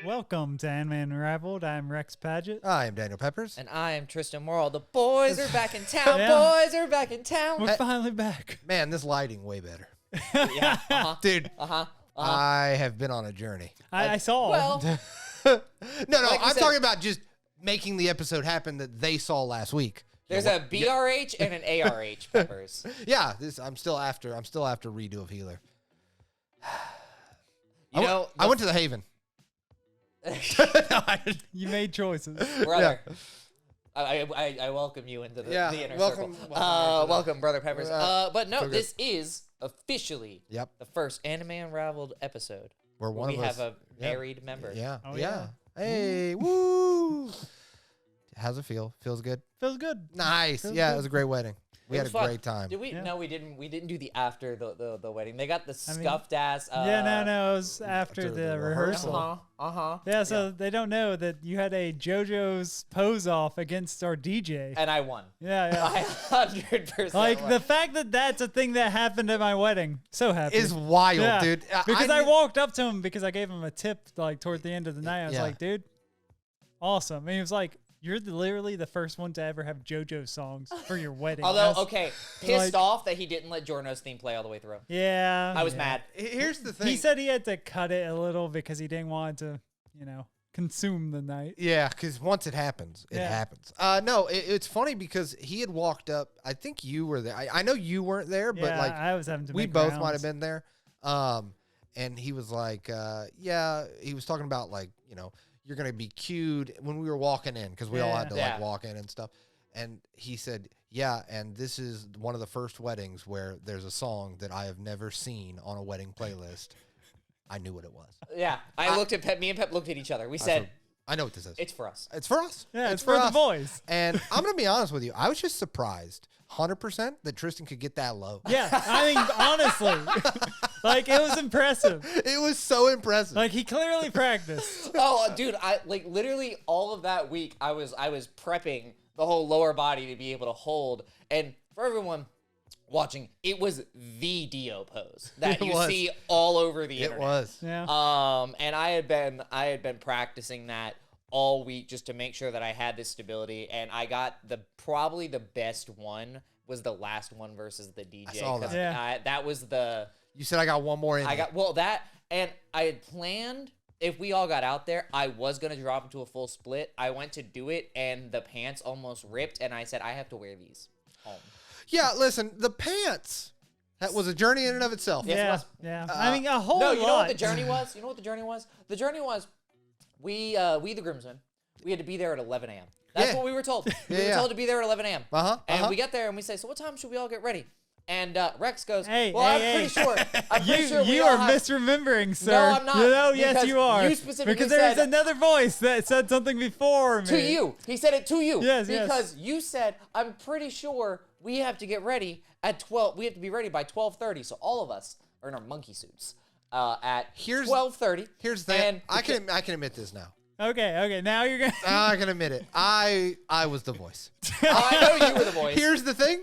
Welcome to AnimeUnraveled. I'm Rex Paget. I am Daniel Peppers. And I am Tristin Morrill. The boys are back in town. Yeah. Boys are back in town. We're finally back. Man, this lighting way better. Yeah. Dude, I have been on a journey. I saw. Well, No, Like you I'm said- talking about just making the episode happen that they saw last week. there's a BRH and an ARH, Peppers. Yeah, I'm still after redo of Healer. I went to the Haven. You made choices. Brother. I welcome you into the inner welcome, circle. welcome Brother Peppers. But no, so good. this is officially Yep. the first Anime Unraveled episode Where one we of us have a married member. Yeah. Oh, yeah. yeah. Hey, woo. How's it feel? Feels good? Feels good. Nice. Feels Yeah, good. it was a great wedding. We It had a was fun. great time. Did we? Yeah. No, we didn't. We didn't do the after the wedding. They got the I mean- scuffed ass. No, it was after after the the rehearsal. rehearsal. Yeah, so they don't know that you had a JoJo's pose off against our DJ. And I won. Yeah. I 100%. Like won. the fact that that's a thing that happened at my wedding. So happy. Is wild, Yeah. dude. Because I knew- walked up to him because I gave him a tip like toward the end of the night. I was Yeah. like, dude, awesome. And he was like, you're literally the first one to ever have JoJo songs for your wedding. I Although, was- okay, pissed like- off that he didn't let Jorno's theme play all the way through. Yeah. I was yeah. mad. Here's the thing. He said he had to cut it a little because he didn't want to, consume the night. Yeah, because once it happens, it Yeah. happens. No, it's funny because he had walked up. I think you were there. I know you weren't there, but Yeah, like I was having to we make both rounds. might have been there. And he was like, he was talking about like, you're gonna be cued when we were walking in because we all had to like Yeah. walk in and stuff. And he said, yeah, and this is one of the first weddings where there's a song that I have never seen on a wedding playlist. I knew what it was. Yeah, I looked at Pep. Me and Pep looked at each other. We said, I know what this is. "It's for us." It's for us. Yeah, it's for the us. boys. And I'm gonna be honest with you. I was just surprised, 100%, that Tristin could get that low. Yeah, I mean, honestly, like it was impressive. It was so impressive. Like he clearly practiced. Oh, dude, I like literally all of that week. I was prepping the whole lower body to be able to hold. And for everyone watching, it was the Dio pose that It you was. see all over the it internet. was. Yeah. And I had been practicing that all week just to make sure that I had this stability, and I got probably the best one was the last one versus the DJ. I saw that. 'cause Yeah. that was the You said I got one more in. I me. got that, and I had planned if we all got out there, I was gonna drop into a full split. I went to do it, and the pants almost ripped, and I said I have to wear these home. Yeah, listen, the pants. That was a journey in and of itself. Yes, it Yeah, was. yeah. I mean, a whole No, lot. you know what the journey was? You know what the journey was? The journey was we the groomsmen, we had to be there at 11 a.m. That's Yeah. what we were told. We were yeah. told to be there at 11 a.m. Uh-huh, And we get there and we say, so what time should we all get ready? And Rex goes, Hey, well, hey, I'm pretty sure. I'm pretty You, sure we you all are have- misremembering, sir. No, I'm not, Yes, because you are. you specifically because there was said- another voice that said something before me. To you. He said it to you. Yes, yes. Because you said, I'm pretty sure we have to get ready at 12. We have to be ready by 12:30. So all of us are in our monkey suits at 12:30. Here's the thing. And I can admit this now. Okay. Now you're gonna. I can admit it. I was the voice. I know you were the voice. Here's the thing.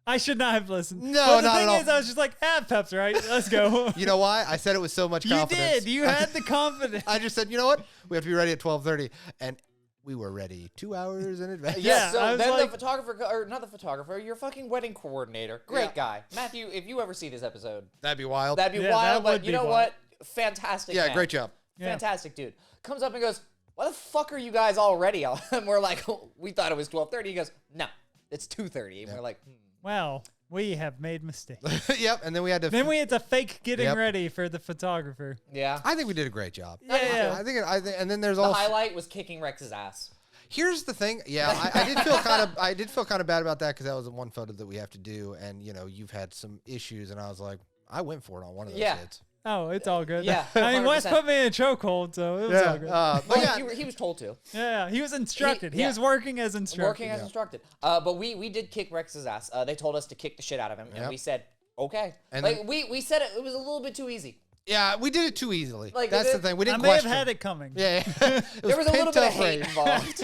I should not have listened. No, but the not thing at all. is, I was just like, Pep's right. Let's go. You know why? I said it with so much You confidence. did. You had the confidence. I just said, you know what? We have to be ready at 12:30, and we were ready 2 hours in advance. Yeah. I So was then like- the photographer, or not the photographer, your fucking wedding coordinator. Great guy. Matthew, if you ever see this episode, That'd be wild. that'd be Yeah, wild. that would But you be know wild. what? Fantastic. yeah, man. great job. Yeah. Fantastic dude. Comes up and goes, why the fuck are you guys all ready? And we're like, we thought it was 12:30. He goes, no, it's 2:30. And we're like, Well, we have made mistakes. Yep. And then we had to. Then we had to fake getting Yep. ready for the photographer. yeah. I think we did a great job. Yeah. I think. And then there's The also. highlight was kicking Rex's ass. Here's the thing. Yeah, I did feel kind of bad about that because that was the one photo that we have to do, and you've had some issues, and I was like, I went for it on one of those Yeah. hits. Oh, it's all good. Yeah, I mean, Wes 100%. put me in a chokehold, so it was all good. But Well, yeah, he was told to. Yeah, he was instructed. He yeah. was working as instructed. Working as instructed. But we did kick Rex's ass. They told us to kick the shit out of him, and Yep. we said, okay. And like then- we said it was a little bit too easy. yeah, we did it too easily. Like, That's it- the thing. We I didn't may have question. had it coming. Yeah, it There was a little bit of hate rage. involved.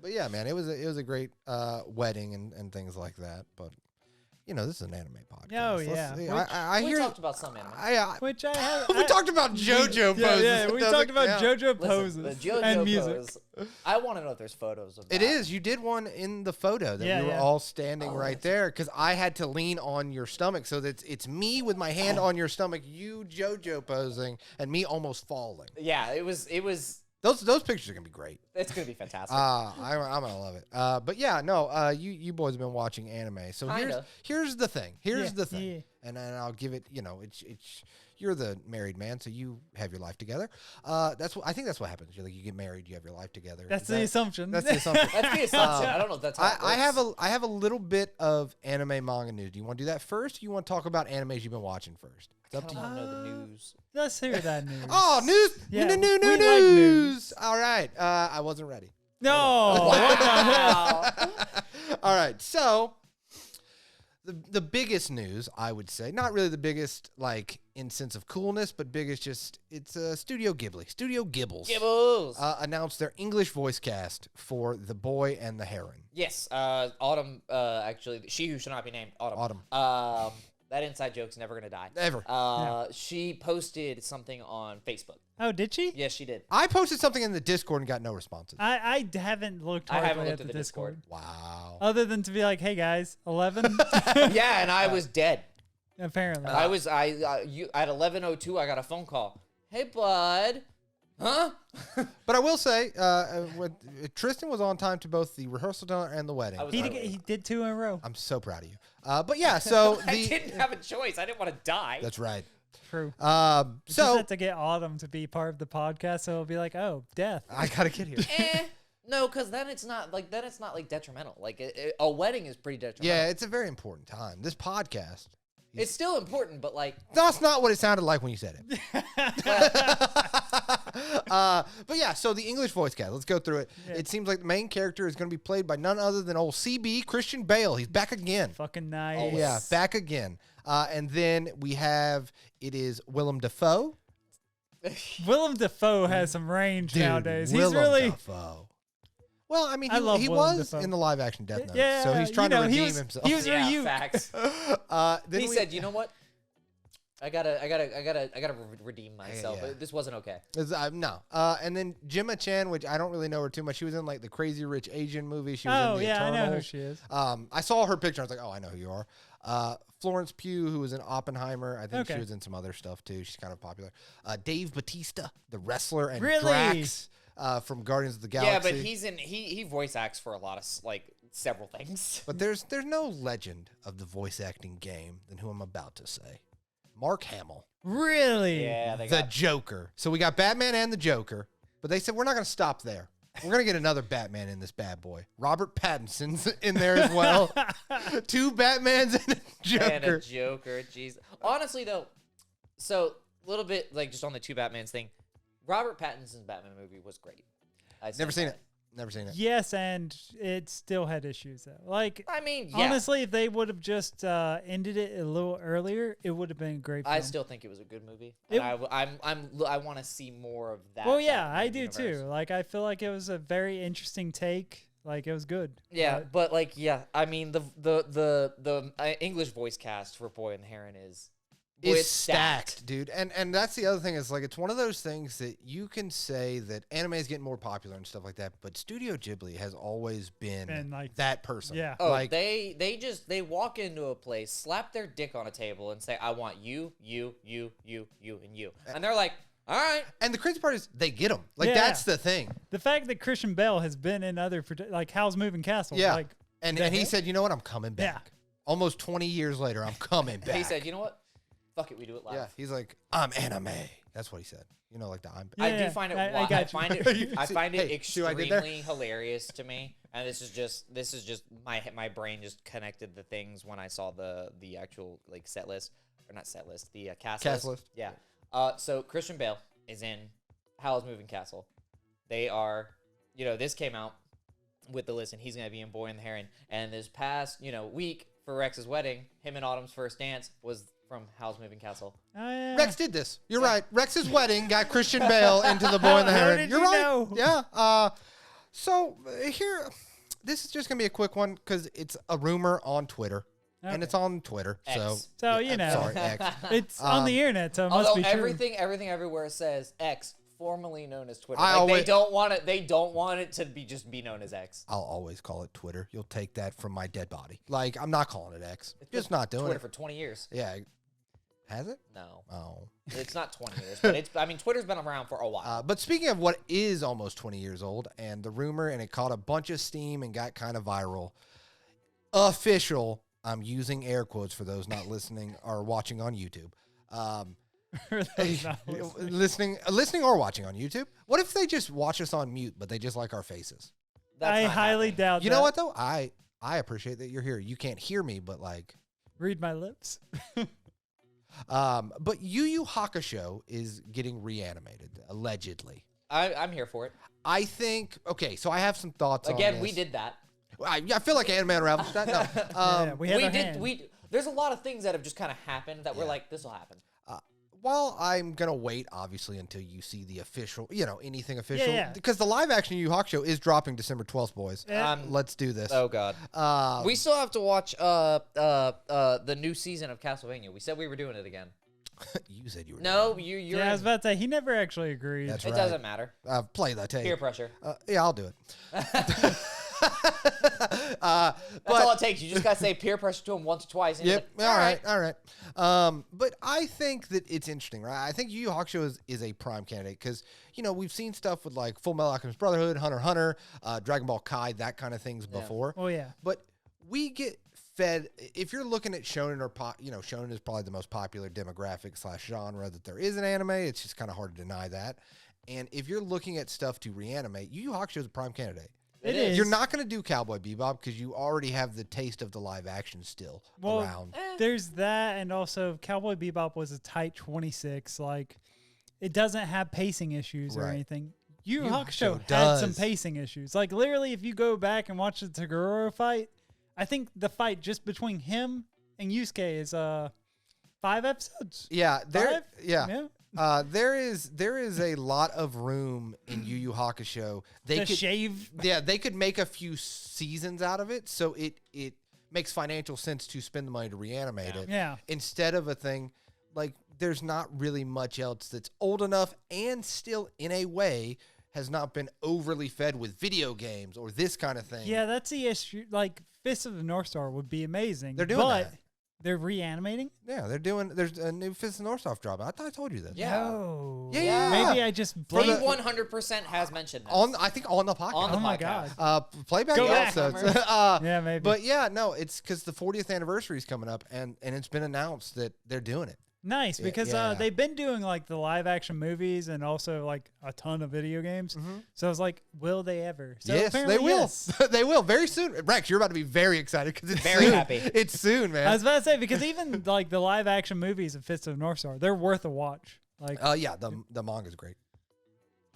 But yeah, man, it was a great wedding and things like that. But you know, this is an anime podcast. Oh, yeah. I We hear. talked about some anime. Which I have. We talked about JoJo poses. Yeah, we talked about JoJo poses Listen, the JoJo and music. pose. I want to know if there's photos of that. It is. You did one in the photo that Yeah, we were yeah. all standing right there because I had to lean on your stomach, so that it's me with my hand on your stomach, you JoJo posing, and me almost falling. Yeah, it was. Those pictures are gonna be great. It's gonna be fantastic. I'm gonna love it. But yeah, no. You boys have been watching anime, so Kinda. here's the thing. Here's Yeah, the thing, yeah. and then I'll give it. You know, it's you're the married man, so you have your life together. I think that's what happens. You're like you get married, you have your life together. That's Is the that- assumption. That's the assumption. That's the assumption. I don't know if that's how it works. I have a little bit of anime manga news. Do you want to do that first? Or you want to talk about animes you've been watching first? It's I up to don't you. want to know the news. Let's hear that news. Oh, news! Yeah, New we like news! news. All right, I wasn't ready. No. Wow. All right, so the biggest news, I would say, not really the biggest like in sense of coolness, but biggest just it's Studio Ghibli. Studio Gibbles. Gibbles. Announced their English voice cast for The Boy and the Heron. Yes. Autumn. Actually, she who should not be named. Autumn. That inside joke's never gonna die. Ever. She posted something on Facebook. Oh, did she? Yes, she did. I posted something in the Discord and got no responses. I haven't looked I hardly haven't at looked the at the Discord. Wow. Other than to be like, hey guys, 11. Yeah, and I was dead. Apparently. I at 11:02. I got a phone call. Hey, bud. Huh? But I will say, Tristan was on time to both the rehearsal dinner and the wedding. I was he, early. did, he did 2 in a row. I'm so proud of you. But yeah, so I didn't have a choice. I didn't want to die. that's right. True. Just So had to get Autumn to be part of the podcast, so it'll be like, oh, death. I gotta get here. No, because then it's not like detrimental. Like a wedding is pretty detrimental. Yeah, it's a very important time. This podcast. It's still important, but like That's not what it sounded like when you said it. But yeah, so the English voice cast. Let's go through it. Yeah. It seems like the main character is going to be played by none other than old CB Christian Bale. He's back again. Fucking nice. Always. Yeah, back again. And then we have it is Willem Dafoe. Willem Dafoe has some range Dude, nowadays. Willem He's really. Dafoe. Well, I mean, I love he Willem was Dafoe. in the live action Death Note, Yeah, so he's trying you know, to he redeem was- himself. he was- yeah, you- facts. Then He we- said, "You know what? I gotta redeem myself. yeah. This wasn't okay." No. And then Gemma Chan, which I don't really know her too much. She was in like the Crazy Rich Asian movie. She was Oh, in the yeah, I know who Eternals. she is. I saw her picture. I was like, oh, I know who you are. Florence Pugh, who was in Oppenheimer. I think she Okay. was in some other stuff too. She's kind of popular. Dave Bautista, the wrestler and Really? Drax from Guardians of the Galaxy. Yeah, but he voice acts for a lot of several things. But there's no legend of the voice acting game than who I'm about to say. Mark Hamill, Really? Yeah, they the got Joker. So we got Batman and the Joker, but they said we're not going to stop there. We're going to get another Batman in this bad boy. Robert Pattinson's in there as well. 2 Batmans and a Joker. and a Joker. Jeez. Honestly, though, so a little bit like just on the 2 Batmans thing. Robert Pattinson's Batman movie was great. I'd Never say seen that. it. Never seen it. Yes, and it still had issues though. Like, I mean, yeah. honestly, if they would have just ended it a little earlier, it would have been a great film. I still think it was a good movie. It- And I want to see more of that. Well, yeah, Batman I do universe. too. Like, I feel like it was a very interesting take. Like, it was good. Yeah, but like, yeah, I mean, the English voice cast for Boy and the Heron is It's stacked, dude. And that's the other thing is like it's one of those things that you can say that anime is getting more popular and stuff like that, but Studio Ghibli has always been Been like- that person. Yeah. Oh, like they walk into a place, slap their dick on a table, and say, "I want you, you, you, you, you, and you," and they're like, "All right." and the crazy part is they get them. Like Yeah. that's the thing. The fact that Christian Bale has been in other, like, Howl's Moving Castle. Yeah. Like, And the he heck? said, "You know what? I'm coming Yeah. back." Almost 20 years later, I'm coming back. He said, "You know what? Fuck it, we do it live." "Yeah." He's like, "I'm anime." That's what he said. You know, like the I'm. Yeah, I do find it. I I got you. find it. I find it Hey, see what I did there? extremely hilarious to me, and this is just my brain just connected the things when I saw the actual like set list or not set list the cast list. Yeah. So Christian Bale is in Howl's Moving Castle. They are, this came out with the list, and he's gonna be in Boy and the Heron. And this past week for Rex's wedding, him and Autumn's first dance was from Howl's Moving Castle. Oh, yeah. Rex did this. You're right. Rex's wedding got Christian Bale into The Boy and the How Heron. did You're you right. know? Yeah. So here, this is just gonna be a quick one because it's a rumor on Twitter. and it's on Twitter. X. So, you know. Sorry, X. It's on the internet, so it must Although be true. everything everywhere says X, formerly known as Twitter. I Like, always- they don't want it to be known as X. I'll always call it Twitter. You'll take that from my dead body. Like, I'm not calling it X. Just not doing Twitter it. for 20 years. Yeah. Has it? No. Oh. It's not 20 years, but Twitter's been around for a while. But speaking of what is almost 20 years old, and the rumor, and it caught a bunch of steam and got kind of viral, official, I'm using air quotes for those not listening or watching on YouTube. Listening or watching on YouTube. What if they just watch us on mute, but they just like our faces? That's I not highly happening. doubt You that. know what, though? I appreciate that you're here. You can't hear me, but like... Read my lips. But Yu Yu Hakusho is getting reanimated, allegedly. I'm here for it. I think... Okay, so I have some thoughts on Again, this. we did that. I feel like AnimeUnraveled. No. Yeah, we have We our did. hand. There's a lot of things that have just kind of happened that we're like, this will happen. While I'm going to wait, obviously, until you see the official, anything official. Yeah. Because the live action Yu Yu Hakusho is dropping December 12th, boys. Yeah. Let's do this. Oh God. We still have to watch the new season of Castlevania. We said we were doing it again. You said you were. No, you're. Yeah, I was about to say, he never actually agreed. That's It right. doesn't matter. Play the tape. Peer pressure. Yeah, I'll do it. That's all it takes. You just gotta say peer pressure to him once or twice. And he's Yep. like, All right. But I think that it's interesting, right? I think Yu Yu Hakusho is a prime candidate because we've seen stuff with like Full Metal Alchemist Brotherhood, Hunter x Hunter, Dragon Ball Kai, that kind of things before. Oh, yeah. But we get fed. If you're looking at shonen or shonen is probably the most popular demographic / genre that there is in anime. It's just kind of hard to deny that. And if you're looking at stuff to reanimate, Yu Yu Hakusho is a prime candidate. It is. You're not going to do Cowboy Bebop because you already have the taste of the live action still around. There's that, and also Cowboy Bebop was a tight 26. Like, it doesn't have pacing issues or Right. anything. Yu Yu Yu Hakusho Hakusho had some does. pacing issues. Like, literally, if you go back and watch the Toguro fight, I think the fight just between him and Yusuke is 5 episodes. Yeah, Five? yeah. There is a lot of room in Yu Yu Hakusho. They could shave. Yeah, they could make a few seasons out of it, so it makes financial sense to spend the money to reanimate it. Yeah. Instead of a thing like there's not really much else that's old enough and still in a way has not been overly fed with video games or this kind of thing. Yeah, that's the issue. Like, Fist of the North Star would be amazing. They're doing but that. They're reanimating? Yeah, there's a new Fist of the North Star drop. I thought I told you this. Yeah. No. Yeah. Maybe I just He the- 100% has mentioned this. I think on the podcast. On the Oh my podcast. God. Play back Go the back, episodes. Yeah, maybe. But yeah, no, it's because the 40th anniversary is coming up, and it's been announced that they're doing it. Nice, because yeah. they've been doing like the live action movies and also like a ton of video games. So I was like, will they ever? So Yes, they apparently, will. yes. They will very soon. Rex, you're about to be very excited because it's Very soon. happy. It's soon, man. I was about to say, because even like the live action movies of Fist of the North Star, they're worth a watch. Like, Yeah, the manga's great.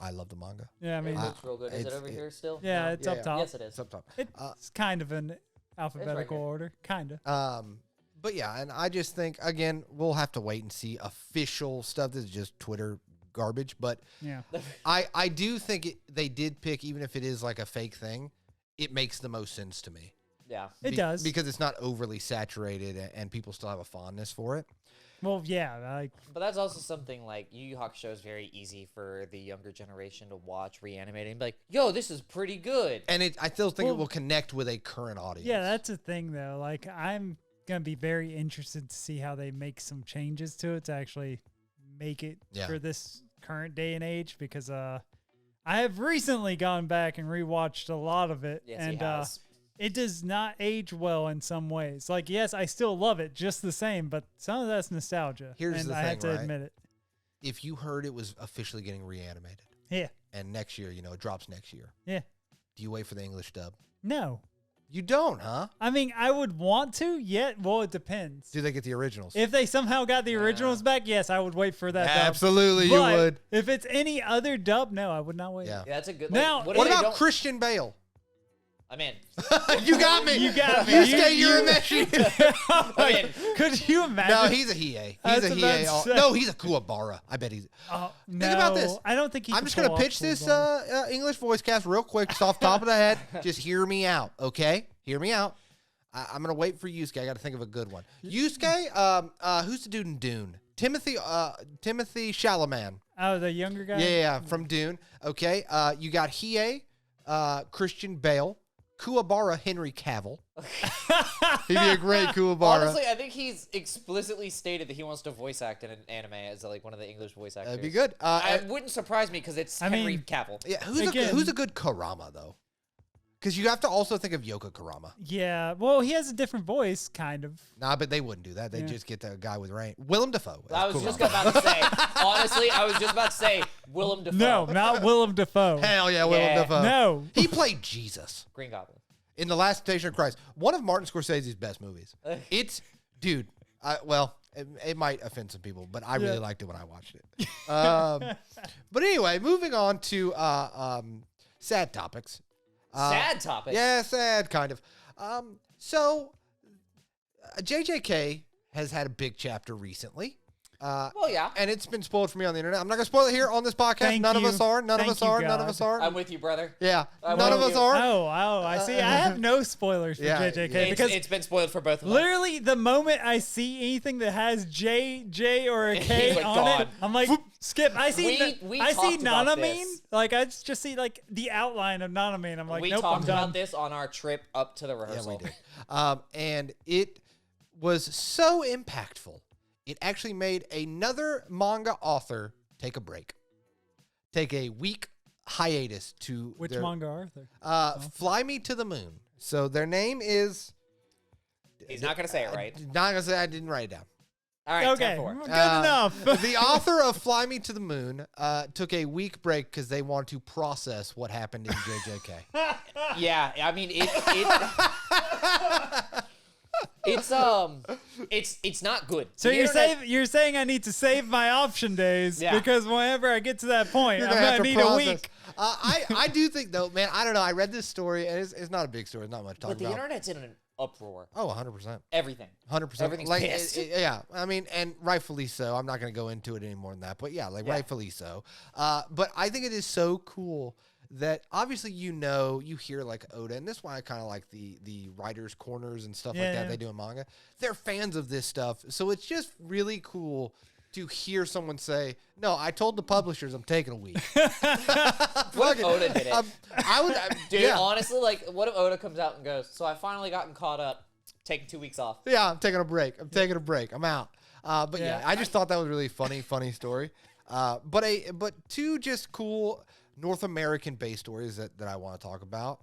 I love the manga. yeah, I mean, It looks real good. Is it it's- over here still? yeah, No? it's Yeah, up yeah. top. Yes, it is. It's up top. It's kind of an alphabetical here. order, kind of. But yeah, and I just think again we'll have to wait and see official stuff. This is just Twitter garbage, but Yeah. I do think they did pick, even if it is like a fake thing, it makes the most sense to me. Yeah. It does. because it's not overly saturated and people still have a fondness for it. Well, yeah, like But that's also something like Yu Yu Hakusho is very easy for the younger generation to watch reanimating and be like, yo, this is pretty good. And I still think it Well- will connect with a current audience. yeah, that's the thing though. Like, I'm gonna be very interested to see how they make some changes to it to actually make it Yeah. for this current day and age, because I have recently gone back and rewatched a lot of it, Yes, and he has. it does not age well in some ways. Like, yes, I still love it just the same, but some of that's nostalgia. Here's and the I have thing, to right? admit it. If you heard it was officially getting reanimated Yeah, and next year, it drops next year, yeah. do you wait for the English dub? No, You don't, huh? I mean, I would want to. Yet, well, it depends. Do they get the originals? If they somehow got the originals back, yes, I would wait for that. dub. Absolutely, But you would. If it's any other dub, no, I would not wait. Yeah. Yeah, that's a good. Now, Like, What if they about don't- Christian Bale? I'm in. You got me. You got me. You stay Urameshi. I'm in. Could you imagine? No, he's a Hiei. I He's was a about Hiei. to say. No, he's a Kuwabara. I bet he's. Think about this. I don't think he. I'm could just going pull to off pitch this Kuwabara. English voice cast real quick, just off the top of the head. Just hear me out, okay? Hear me out. I'm gonna wait for Yusuke. I got to think of a good one. Yusuke, who's the dude in Dune? Timothy Chalamet. Oh, the younger guy. Yeah, from Dune. Okay, you got Hiei, Christian Bale, Kuwabara, Henry Cavill. He'd be a great Kuwabara. Honestly, I think he's explicitly stated that he wants to voice act in an anime as like one of the English voice actors. That'd be good. It wouldn't surprise me because it's Henry Cavill. Yeah, who's a good Kurama though? Because you have to also think of Yoko Kurama. Yeah, well, he has a different voice, kind of. Nah, but they wouldn't do that. They'd just get the guy with rain. Willem Dafoe. I was just about to say. Honestly, I was just about to say Willem Dafoe. No, not Willem Dafoe. Hell yeah, Willem Dafoe. No. He played Jesus. Green Goblin. In The Last Temptation of Christ. One of Martin Scorsese's best movies. Dude, it might offend some people, but I really liked it when I watched it. But anyway, moving on to sad topics. Sad topic. Yeah, sad, kind of. So, JJK has had a big chapter recently. Well, yeah. And it's been spoiled for me on the internet. I'm not going to spoil it here on this podcast. None of us are. None of us are. I'm with you, brother. Yeah. None of us are. Oh, I see. I have no spoilers for JJK because it's been spoiled for both of us. Literally, the moment I see anything that has J or a K like, on gone. it, I'm like, skip. I see about Nanamine. this. Like, I just see like the outline of Nanamine. I'm like, we nope, talked I'm done. about this on our trip up to the rehearsal. Yeah, we did. And it was so impactful. It actually made another manga author take a break. Take a week hiatus to Which manga author? Fly Me to the Moon. So their name is... He's not going to say it right. Not going to say I didn't write it down. All right, okay, 10-4. good enough. The author of Fly Me to the Moon took a week break because they wanted to process what happened in JJK. Yeah, I mean, it's not good. So you're saying I need to save my option days because whenever I get to that point, I'm gonna need a week. I do think though, man. I don't know. I read this story and it's not a big story. It's not much to talk But the about. internet's in an uproar. Oh, 100%. Everything. 100%. Everything's like, pissed. Yeah, I mean, and rightfully so. I'm not going to go into it any more than that, but rightfully so. But I think it is so cool that obviously you hear like Oda, and this is why I kind of like the writers' corners and stuff like that they do in manga. They're fans of this stuff, so it's just really cool to hear someone say, "No, I told the publishers I'm taking a week." What if Oda did it? Dude, honestly, like, what if Oda comes out and goes, "So I finally gotten caught up, taking 2 weeks off." Yeah, I'm taking a break. I'm out. But I just thought that was really funny story. But two just cool North American based stories that I want to talk about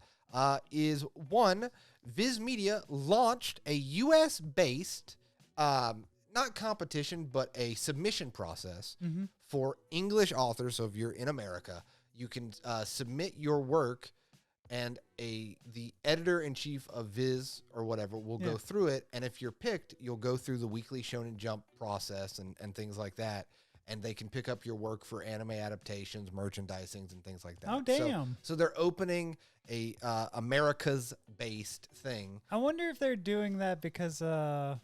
is one, Viz Media launched a US based not competition but a submission process for English authors. So if you're in America, you can submit your work and the editor-in-chief of Viz or whatever will go through it, and if you're picked, you'll go through the weekly Shonen Jump process and things like that, and they can pick up your work for anime adaptations, merchandisings, and things like that. Oh, damn. So they're opening a America's-based thing. I wonder if they're doing that because, I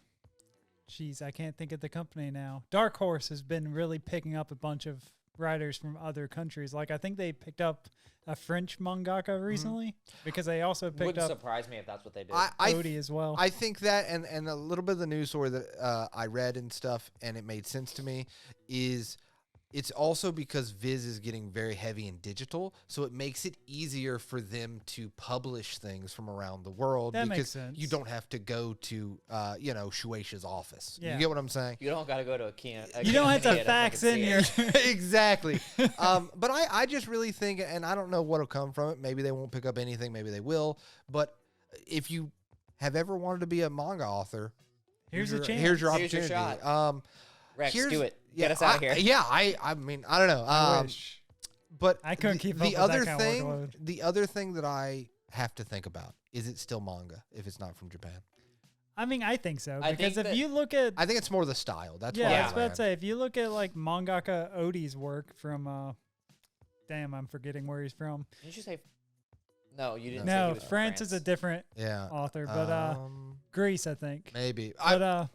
can't think of the company now. Dark Horse has been really picking up a bunch of writers from other countries. Like, I think they picked up a French mangaka recently because they also picked Wouldn't up surprise me if that's what they did. Odie as well. I think that, and a little bit of the news story that I read and stuff, and it made sense to me, is it's also because Viz is getting very heavy in digital, so it makes it easier for them to publish things from around the world. That because makes sense. you don't have to go to, Shueisha's office. Yeah. You get what I'm saying? You don't got to go to a Kia. You don't have to fax in your... Exactly. But I just really think, and I don't know what'll come from it. Maybe they won't pick up anything. Maybe they will. But if you have ever wanted to be a manga author, here's a chance. Here's your Here's your opportunity. shot. Rex, do it. Get us out of here. Yeah, I mean, I don't know. I wish. But I couldn't keep up with other that kind of thing. workload. The other thing that I have to think about is it still manga if it's not from Japan? I mean, I think so. I Because think if that- you look at... I think it's more the style. That's yeah, why I was about to say, if you look at like mangaka Odie's work from... damn, I'm forgetting where he's from. Didn't you say No, you didn't. No, say he was from France is a different author, but Greece, I think. Maybe. But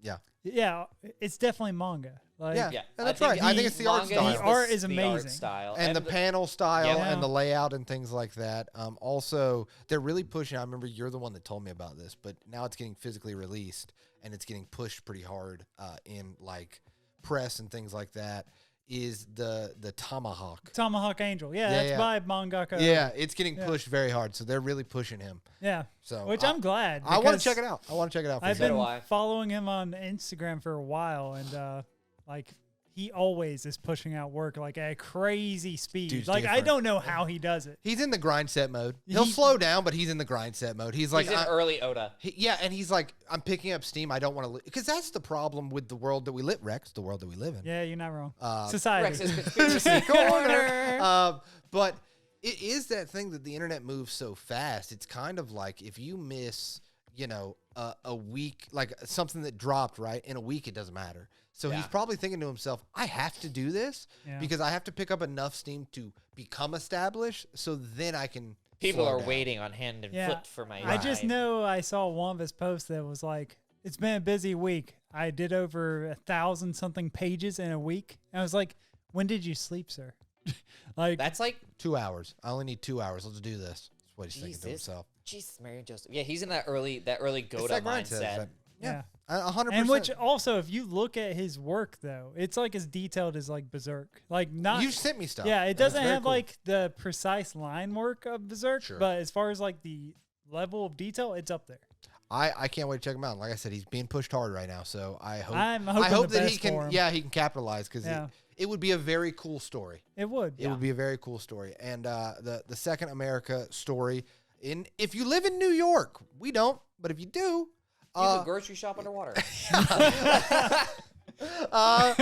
yeah. Yeah, it's definitely manga. Like, Yeah, that's right. I think it's the art manga style. The art is the art amazing. style. And the panel style Yeah. and the layout and things like that. Also, they're really pushing. I remember you're the one that told me about this, but now it's getting physically released and it's getting pushed pretty hard in like press and things like that. Is the Tomahawk. Tomahawk Angel. Yeah, that's by mangaka. Yeah, it's getting pushed very hard, so they're really pushing him. Yeah. So which I'm glad. I want to check it out. I've been following him on Instagram for a while, and like he always is pushing out work like at a crazy speed. Dude's like different. I don't know how he does it. He's in the grind set mode. He'll slow down, but he's in the grind set mode. He's like he's in early Oda. And he's like, I'm picking up steam. I don't want to, because that's the problem with the world that we live, Rex, the world that we live in. Yeah, you're not wrong. Society. Rex is conspiracy corner. But it is that thing that the internet moves so fast. It's kind of like if you miss, a week, like something that dropped, right? In a week, it doesn't matter. So he's probably thinking to himself, I have to do this because I have to pick up enough steam to become established. So then I can. People are waiting on hand and foot for my. I just know I saw one of his posts that was like, it's been a busy week. I did over 1,000-something pages in a week. And I was like, when did you sleep, sir? Like that's like 2 hours. I only need 2 hours. Let's do this. That's what he's thinking to himself. Jesus, Mary Joseph. Yeah, he's in that early Goda mindset. Yeah. 100%. And which also, if you look at his work, though, it's like as detailed as like Berserk. Like not you sent me stuff. Yeah, it doesn't have like the precise line work of Berserk, but as far as like the level of detail, it's up there. I can't wait to check him out. Like I said, he's being pushed hard right now, so I hope hope that he can. Yeah, he can capitalize because it would be a very cool story. It would. It would be a very cool story. And the second America story if you live in New York, we don't, but if you do. You can grocery shop underwater. No, I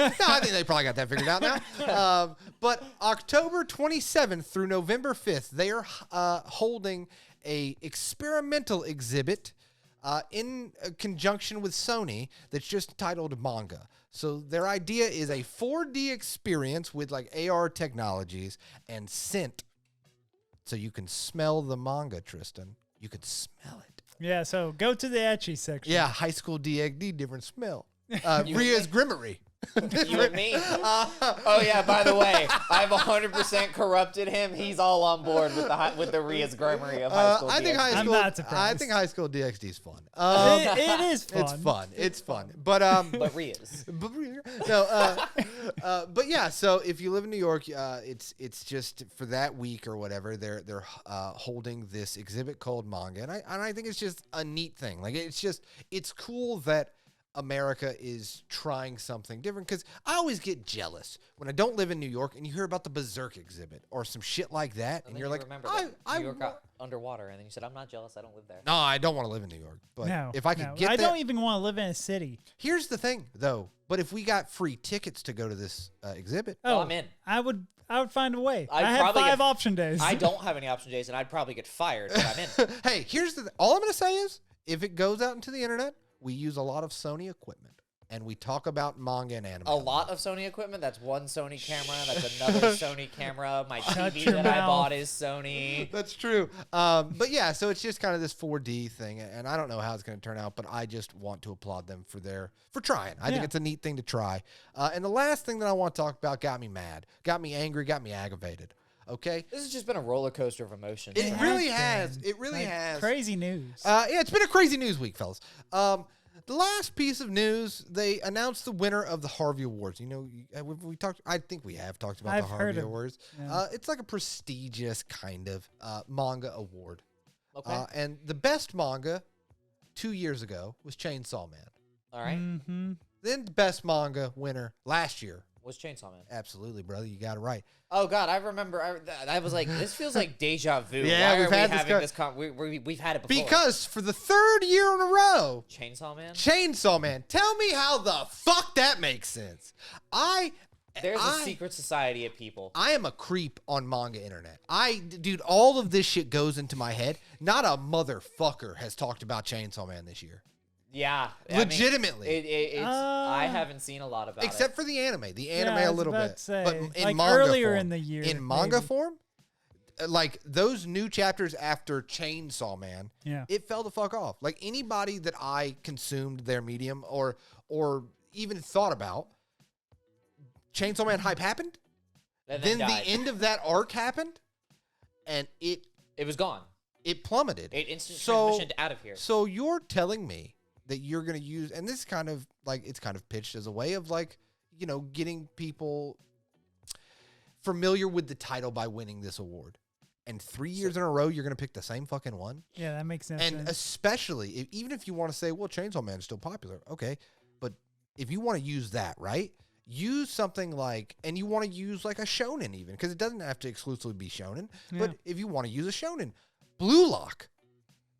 think they probably got that figured out now. But October 27th through November 5th, they are holding a experimental exhibit in conjunction with Sony that's just titled Manga. So their idea is a 4D experience with like AR technologies and scent. So you can smell the manga, Tristin. You can smell it. Yeah, so go to the ecchi section. Yeah, high school DxD, different smell. Ria's Grimmery. You and me? Oh yeah. By the way, I've 100% corrupted him. He's all on board with the Ria's Grimmery of high school. I'm not surprised. I think high school DxD is fun. It is fun. It's fun. But Ria's. But yeah. So if you live in New York, it's just for that week or whatever. They're holding this exhibit called Manga, and I think it's just a neat thing. Like it's cool that America is trying something different, because I always get jealous when I don't live in New York and you hear about the Berserk exhibit or some shit like that, and you're like, remember New York got underwater, and then you said, I'm not jealous, I don't live there. No, I don't want to live in New York, but if I could get I there, don't even want to live in a city. Here's the thing, though. But if we got free tickets to go to this exhibit, I'm in. I would find a way. I I'd have 5 option days. I don't have any option days, and I'd probably get fired, but I'm in. Hey, here's the all I'm going to say is, if it goes out into the internet, we use a lot of Sony equipment. And we talk about manga and anime. A lot of Sony equipment. That's one Sony camera. That's another Sony camera. My TV that I bought is Sony. That's true. But yeah, so it's just kind of this 4D thing, and I don't know how it's going to turn out, but I just want to applaud them for trying. I think it's a neat thing to try. And the last thing that I want to talk about got me mad, got me angry, got me aggravated. Okay, this has just been a roller coaster of emotions. It really has. It really has. Crazy news. Yeah, it's been a crazy news week, fellas. The last piece of news, they announced the winner of the Harvey Awards. You know, we talked. I think we have talked about the Harvey Awards. Yeah. It's like a prestigious kind of manga award. Okay. And the best manga 2 years ago was Chainsaw Man. All right. Mm-hmm. Then the best manga winner last year was Chainsaw Man. Absolutely, brother. You got it right. Oh, God. I remember. I was like, this feels like deja vu. Yeah, we've had we've had it before. Because for the 3rd year in a row. Chainsaw Man? Chainsaw Man. Tell me how the fuck that makes sense. There's a secret society of people. I am a creep on manga internet. Dude, all of this shit goes into my head. Not a motherfucker has talked about Chainsaw Man this year. Yeah. Legitimately. I haven't seen a lot about Except for the anime. The anime a little bit. Say, but in like manga earlier form, in the year. In manga form, like those new chapters after Chainsaw Man, it fell the fuck off. Like anybody that I consumed their medium or even thought about, Chainsaw Man hype happened. Then the end of that arc happened, and it was gone. It plummeted. It instant transitioned out of here. So you're telling me that you're going to use, and this is kind of like, it's kind of pitched as a way of like, you know, getting people familiar with the title by winning this award. And 3 years in a row, you're going to pick the same fucking one? Yeah, that makes sense. And especially, even if you want to say, well, Chainsaw Man is still popular. Okay. But if you want to use that, right? Use something like, and you want to use like a shonen even, because it doesn't have to exclusively be shonen. But if you want to use a shonen, Blue Lock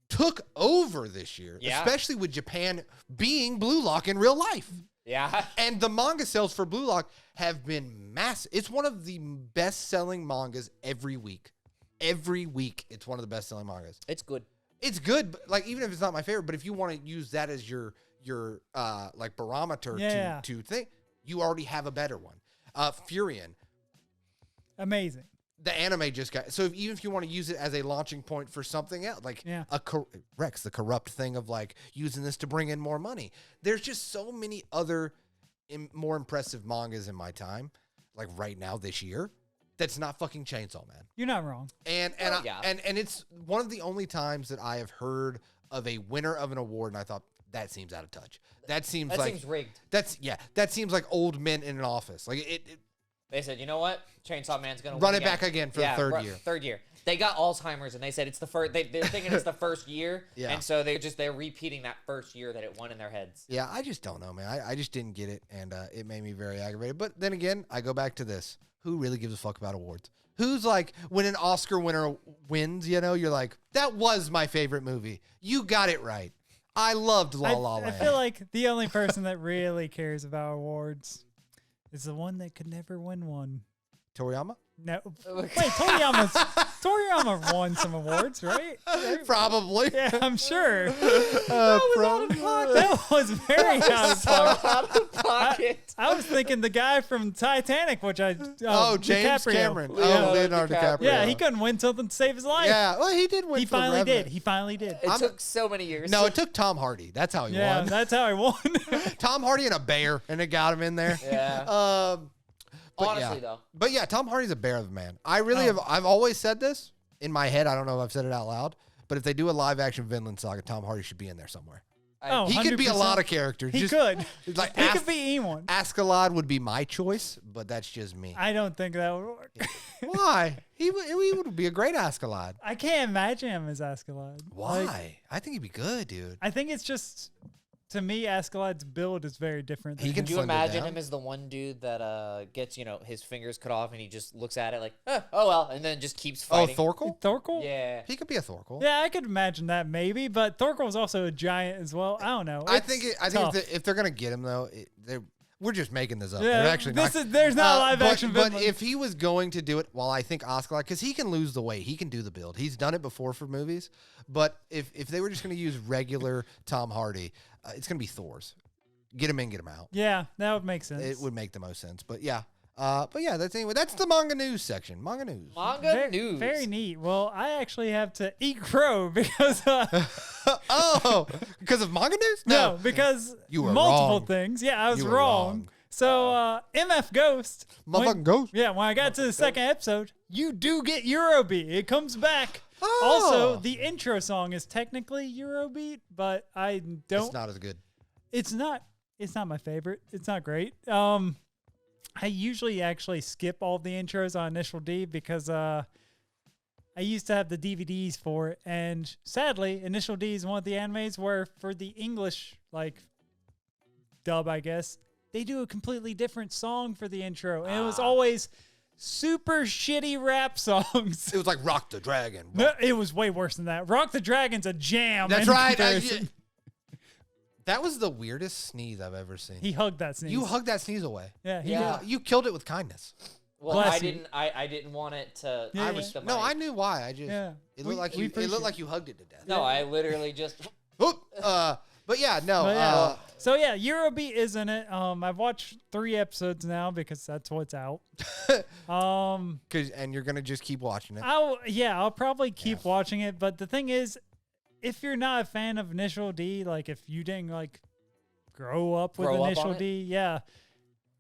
took over this year, especially with Japan being Blue Lock in real life. Yeah. And the manga sales for Blue Lock have been massive. It's one of the best-selling mangas every week. Every week, it's one of the best-selling mangas. It's good. It's good, but like even if it's not my favorite, but if you want to use that as your like barometer to think, you already have a better one. Furion. Amazing. The anime just got, so even if you want to use it as a launching point for something else, like Rex, the corrupt thing of like using this to bring in more money. There's just so many other more impressive mangas in my time, like right now this year, that's not fucking Chainsaw Man. You're not wrong. And it's one of the only times that I have heard of a winner of an award, and I thought that seems out of touch. That seems rigged. That seems like old men in an office. Like it they said, you know what? Chainsaw Man's going to run it back again for the third year. Third year. They got Alzheimer's, and they said it's the first. They're thinking it's the first year, and so they're repeating that first year that it won in their heads. Yeah, I just don't know, man. I just didn't get it, and it made me very aggravated. But then again, I go back to this: who really gives a fuck about awards? Who's like, when an Oscar winner wins, you know, you're like, that was my favorite movie. You got it right. I loved La La Land. I feel like the only person that really cares about awards is the one that could never win one. Toriyama? No. Wait, Toriyama won some awards, right? Probably. Yeah, I'm sure. Probably. That was very out of pocket. I was thinking the guy from Titanic, which James DiCaprio. Cameron. Leonardo DiCaprio. Yeah, he couldn't win something to save his life. Yeah, well, he did win. He finally did. He finally did. It took so many years. No, it took Tom Hardy. That's how he won. Yeah, that's how he won. Tom Hardy and a bear, and it got him in there. Yeah. Honestly, though. though. But yeah, Tom Hardy's a bear of a man. I really have. I've always said this in my head. I don't know if I've said it out loud, but if they do a live action Vinland Saga, Tom Hardy should be in there somewhere. He could be a lot of characters. He could. Like he could be anyone. Askeladd would be my choice, but that's just me. I don't think that would work. Why? He would be a great Askeladd. I can't imagine him as Askeladd. Why? Like, I think he'd be good, dude. I think it's just, to me, Askeladd's build is very different. Could you imagine him as the one dude that gets, his fingers cut off and he just looks at it like, oh well, and then just keeps fighting? Oh, Thorkel? Thorkel? Yeah. He could be a Thorkel. Yeah, I could imagine that maybe, but Thorkel's also a giant as well. I don't know. I think if they're gonna get him though, we're just making this up. Yeah, they're actually there's not a live action. But if he was going to do it, well, I think Askeladd, because he can lose the weight, he can do the build. He's done it before for movies. But if they were just gonna use regular Tom Hardy, it's gonna be Thor's. Get him in, get him out. Yeah, that would make sense. It would make the most sense. But yeah. That's the manga news section. Manga news. News. Very neat. Well, I actually have to eat crow because because of manga news? No, because you were multiple wrong. things. Yeah, I was wrong. So MF Ghost. Motherfucking Ghost. Yeah, when I got to the second episode, you do get Eurobeat. It comes back. Oh. Also, the intro song is technically Eurobeat, but I don't. It's not as good. It's not my favorite. It's not great. I usually actually skip all the intros on Initial D because I used to have the DVDs for it, and sadly, Initial D is one of the animes where for the English dub, I guess, they do a completely different song for the intro, and it was always super shitty rap songs. It was like Rock the Dragon. No, it was way worse than that. Rock the Dragon's a jam. That's right. That was the weirdest sneeze I've ever seen. He hugged that sneeze. You hugged that sneeze away. Yeah. You killed it with kindness. Well, I didn't want it to. No, I knew why. It looked like you hugged it to death. No, I literally just. But yeah, no. So yeah, Eurobeat is in it. I've watched 3 episodes now because that's what's out. And you're gonna just keep watching it. I'll probably keep watching it. But the thing is, if you're not a fan of Initial D, like if you didn't like grow up with Initial D,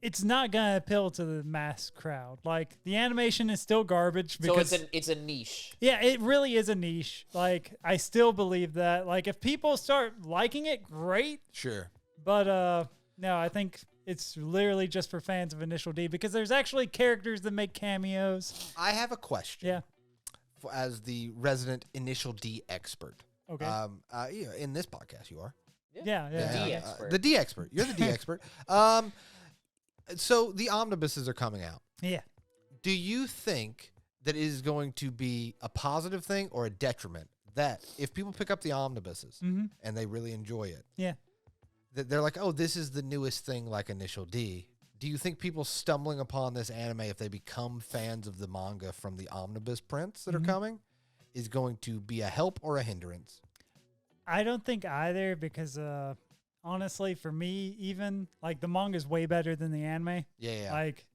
it's not gonna appeal to the mass crowd. Like the animation is still garbage. Because, so it's a niche. Yeah, it really is a niche. Like I still believe that. Like if people start liking it, great. Sure. But no, I think it's literally just for fans of Initial D because there's actually characters that make cameos. I have a question. Yeah. As the resident Initial D expert. Okay. In this podcast, you are. Yeah. The D expert. The D expert. You're the D expert. So the omnibuses are coming out. Yeah. Do you think that it is going to be a positive thing or a detriment that if people pick up the omnibuses and they really enjoy it, that they're like, oh, this is the newest thing like Initial D. Do you think people stumbling upon this anime, if they become fans of the manga from the omnibus prints that are coming, is going to be a help or a hindrance? I don't think either because honestly, for me, even like the manga is way better than the anime. Yeah. Like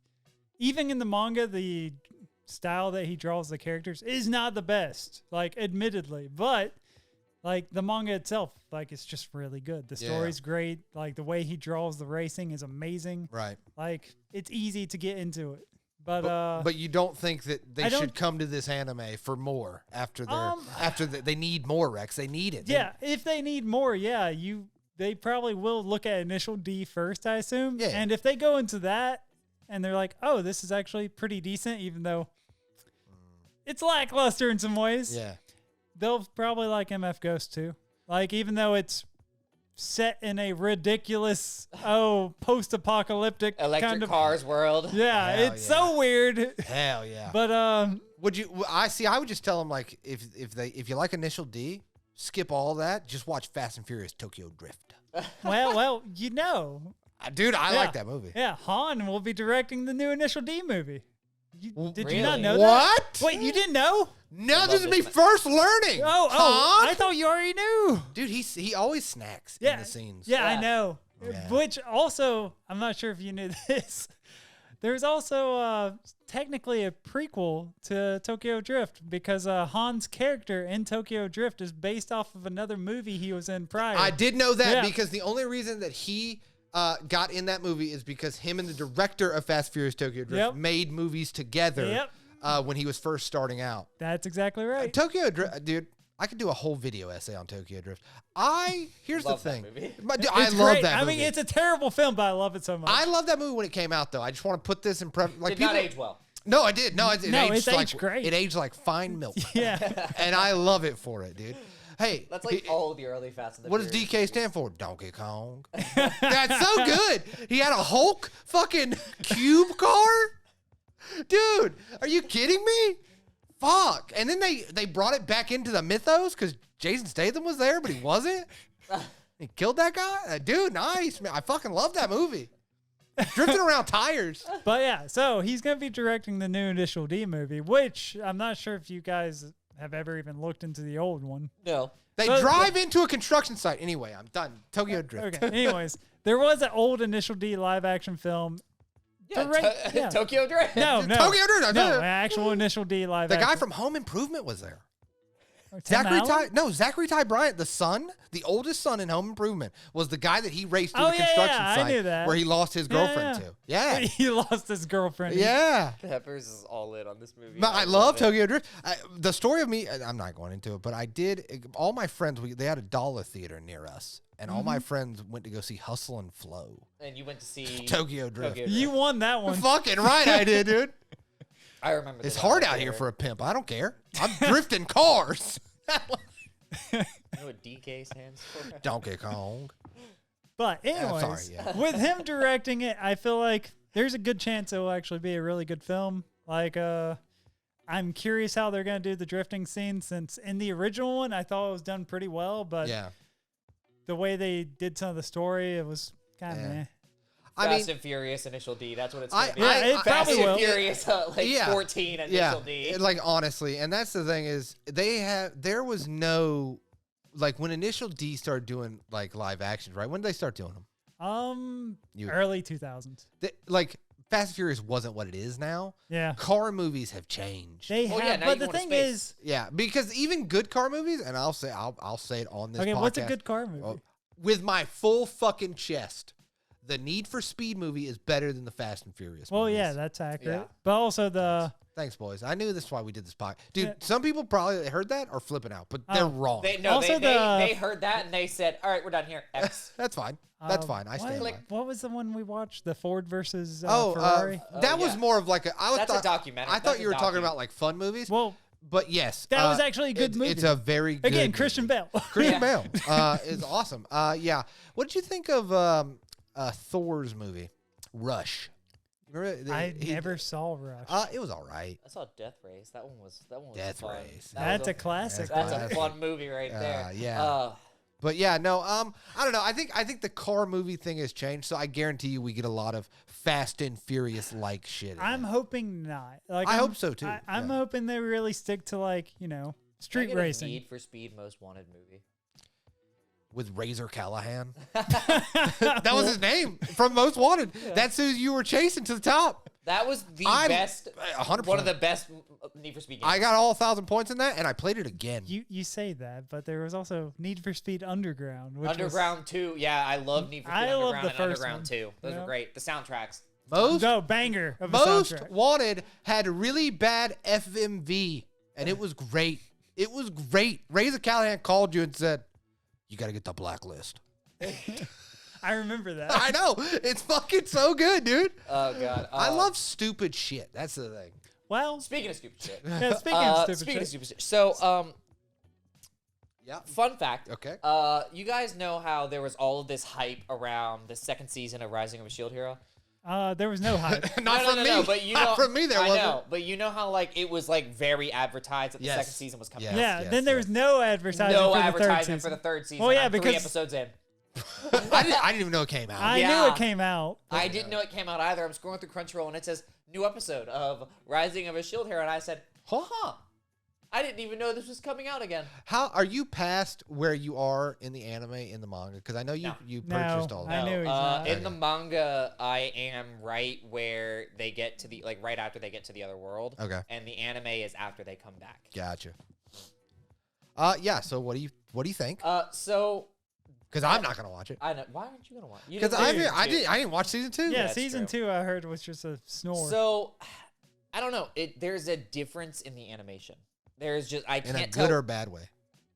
even in the manga, the style that he draws the characters is not the best, like admittedly, but like the manga itself, like it's just really good. The story's great. Like the way he draws the racing is amazing. Right. Like it's easy to get into it. But you don't think that they should come to this anime for more after they need more, Rex. They need it. Yeah, if they need more, they probably will look at Initial D first, I assume. Yeah. And if they go into that and they're like, oh, this is actually pretty decent, even though it's lackluster in some ways. Yeah. They'll probably like MF Ghost too. Like, even though it's set in a ridiculous, post-apocalyptic electric kind of cars world. Yeah, it's so weird. Hell yeah. But I would just tell them, like, if you like Initial D, skip all that. Just watch Fast and Furious Tokyo Drift. well, dude, I like that movie. Yeah, Han will be directing the new Initial D movie. Did you not know that? What? Wait, you didn't know? No, this is me first learning. I thought you already knew. Dude, he always snacks in the scenes. Yeah, I know. Yeah. Which also, I'm not sure if you knew this. There's also technically a prequel to Tokyo Drift because Han's character in Tokyo Drift is based off of another movie he was in prior. I did know that because the only reason that he got in that movie is because him and the director of Fast Furious Tokyo Drift made movies together when he was first starting out. That's exactly right. Tokyo Drift, dude, I could do a whole video essay on Tokyo Drift. Here's the thing. I love that movie. I mean, it's a terrible film, but I love it so much. I love that movie when it came out, though. I just want to put this in Did not age well. No, I did. No, it aged great. It aged like fine milk. Yeah. And I love it for it, dude. Hey, that's like all the early Fast and the Furious. What does DK stand for? Donkey Kong. That's so good. He had a Hulk fucking cube car. Dude, are you kidding me? Fuck. And then they brought it back into the mythos because Jason Statham was there, but he wasn't. He killed that guy. Dude, nice, man. I fucking love that movie. Drifting around tires. But yeah, so he's going to be directing the new Initial D movie, which I'm not sure if you guys have ever even looked into the old one. No. They drive into a construction site. Anyway, I'm done. Tokyo Drift. Okay. Anyways, there was an old Initial D live action film. Tokyo Drift. No. Tokyo Drift. No, an actual Initial D live action. The guy from Home Improvement was there. Zachary Ty Bryant, the oldest son in Home Improvement, was the guy that he raced to the construction site I knew that. where he lost his girlfriend to. Yeah. He lost his girlfriend. Yeah. Peppers is all in on this movie. I love Tokyo Drift. The story of me, I'm not going into it, but I did, all my friends, they had a dollar theater near us, and all my friends went to go see Hustle and Flow. And you went to see Tokyo Drift. You won that one. Fucking right I did, dude. I remember. It's hard out here for a pimp. I don't care. I'm drifting cars. You know what DK stands for? Donkey Kong. But anyways, with him directing it, I feel like there's a good chance it will actually be a really good film. Like, I'm curious how they're going to do the drifting scene since in the original one, I thought it was done pretty well, but the way they did some of the story, it was kind of meh. Fast and Furious Initial D. That's what it's going to be. It Fast probably will. and Furious 14 Initial D. Like, honestly, and that's the thing is there was no, like, when Initial D started doing like live actions, right? When did they start doing them? Early 2000s. Fast and Furious wasn't what it is now. Yeah. Car movies have changed. They Well, have, yeah, now but you the go into thing space. is, Yeah, because even good car movies, and I'll say it on this okay, podcast. what's a good car movie? With my full fucking chest, the Need for Speed movie is better than the Fast and Furious Well, movies. yeah, that's accurate. Yeah. But also the Thanks, boys. I knew this is why we did this podcast. Dude, Yeah. some people probably heard that or flipping out, but they're Oh. wrong. Also they heard that and they said, "All right, we're done here." X. That's fine. That's fine. I stand by it. What was the one we watched? The Ford versus Oh, Ferrari. that was yeah. more of like That's a documentary. I thought you were talking about like fun movies. Well, But yes, that was actually a good movie. It's a very good again, movie. Christian Bale. Christian Bale is awesome. Yeah. What did you think of Thor's movie, Rush? Remember, I never saw Rush. It was all right. I saw Death Race. That one was Death fun. Race. That's a classic. That's classic. a fun movie right there. Yeah. But yeah, no. I don't know. I think the car movie thing has changed. So I guarantee you, we get a lot of Fast and Furious like shit. in I'm it. hoping not. Like I I'm- hope so, too. I'm Yeah. hoping they really stick to like street Can I get racing. a Need for Speed Most Wanted movie. with Razor Callahan. That was his name from Most Wanted. That's who you were chasing to the top. That was the best. 100%. One of the best Need for Speed games. I got all 1,000 points in that, and I played it again. You say that, but there was also Need for Speed Underground. Which Underground 2. Yeah, I love Need for Speed I love Underground the and first Underground one. 2. Those Yeah. were great. The soundtracks. was banger of a Most soundtrack. Wanted had really bad FMV, and it was great. It was great. Razor Callahan called you and said, "You got to get the blacklist." I remember that. I know. It's fucking so good, dude. Oh, God. I love stupid shit. That's the thing. Well, Speaking of stupid shit. yeah, speaking of stupid Speaking shit. of stupid shit. So, Yeah. fun fact. Okay. You guys know how there was all of this hype around the second season of Rising of a Shield Hero? There was no hype. Not no, from no, me. no, but you know, Not from me. There I wasn't. know, but you know how like it was like very advertised that the Yes. second season was coming. Yes. out? Yeah, then there was no advertising No for advertisement the for the third season. Well, yeah, I'm 3 because- episodes in. I didn't even know it came out. I knew Yeah. it came out. I didn't know it came out either. I'm scrolling through Crunchyroll and it says new episode of Rising of a Shield Hero, and I said, huh. I didn't even know this was coming out again. How are you past where you are in the anime in the manga? Because I know you No. you No. purchased all I that. knew he's not. In the manga, I am right where they get to the right after they get to the other world. Okay, And the anime is after they come back. gotcha. Yeah. So what do you think? So Because I'm not gonna watch it. I know. Why aren't you gonna watch? You Because didn't watch season two. I didn't watch season 2. Yeah, that's season true. 2 I heard was just a snore. So, I don't know. There's a difference in the animation. There's just I In can't a good tell. or bad way.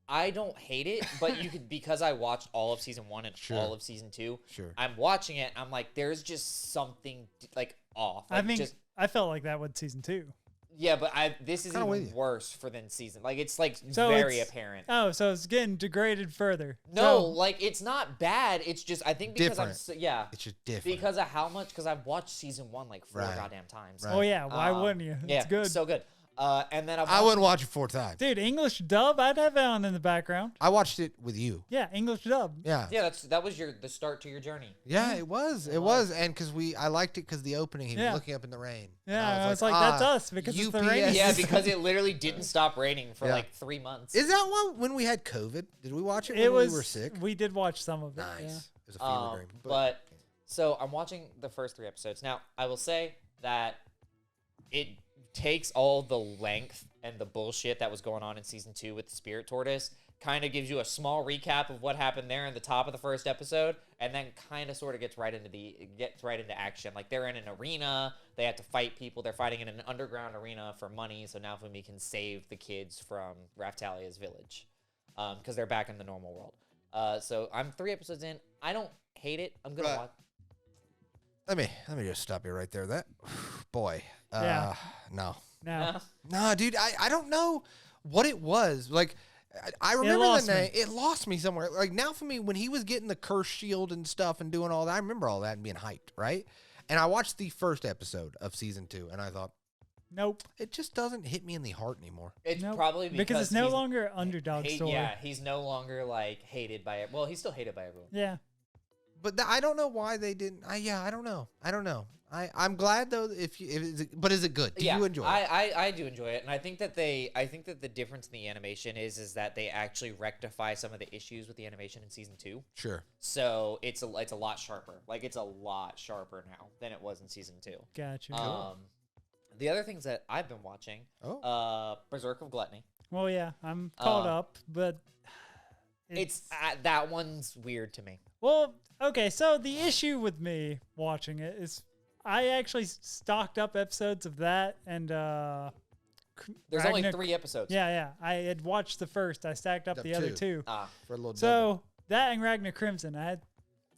I don't hate it, but you could because I watched all of season 1 and Sure. all of season 2. Sure. I'm watching it. I'm like, there's just something like off. I Like, mean, just I felt like that with season 2. yeah, but this is Kinda with even you. worse for than season. Like it's like So very it's- apparent. Oh, so it's getting degraded further. No, So- like it's not bad. It's just I think because I'm Different. so, yeah It's just different. because of how much because I've watched season 1 like 4 Right. goddamn times. Right. Oh yeah, why Um, wouldn't you? Yeah, It's good. so good. And then I wouldn't watch it 4 times. Dude, English dub, I'd have that on in the background. I watched it with you. Yeah, English dub. Yeah. Yeah, that was the start to your journey. Yeah, it was. It was. And because I liked it because the opening, he was Yeah. looking up in the rain. And Yeah, I was like, that's us because it's the rainy Yeah, season. because it literally didn't stop raining for Yeah. like 3 months. Is that one when we had COVID? Did we watch it when It was. we were sick? We did watch some of it. Nice. Yeah. It was a fever dream. But so I'm watching the first 3 episodes. Now, I will say that it takes all the length and the bullshit that was going on in season 2 with the Spirit Tortoise, kind of gives you a small recap of what happened there in the top of the first episode, and then kind of sort of gets right into action. Like they're in an arena, they have to fight people. They're fighting in an underground arena for money, so now Fumi can save the kids from Raftalia's village, because they're back in the normal world. So I'm 3 episodes in. I don't hate it. I'm gonna Right. watch. let me just stop you right there. That boy. Yeah. No. No. No, dude, I don't know what it was. Like, I remember lost the name. me. It lost me somewhere. Like, now for me, when he was getting the curse shield and stuff and doing all that, I remember all that and being hyped, right? And I watched the first episode of season 2, and I thought, Nope. it just doesn't hit me in the heart anymore. It's Nope. probably Because it's no he's- longer underdog story. Yeah, he's no longer like hated by it. Well, he's still hated by everyone. Yeah. But I don't know why they didn't. I don't know. I'm glad though. But is it good? Do you enjoy it? I do enjoy it, and I think that the difference in the animation is that they actually rectify some of the issues with the animation in season 2. Sure. So it's a lot sharper. Like it's a lot sharper now than it was in season 2. Gotcha. The other things that I've been watching, Berserk of Gluttony. Well, yeah, I'm caught up, but it's that one's weird to me. Well, okay, so the issue with me watching it is I actually stocked up episodes of that, and there's only 3 episodes. Yeah. I had watched the first. I stacked up the other 2. For a little so that and Ragnar Crimson, I had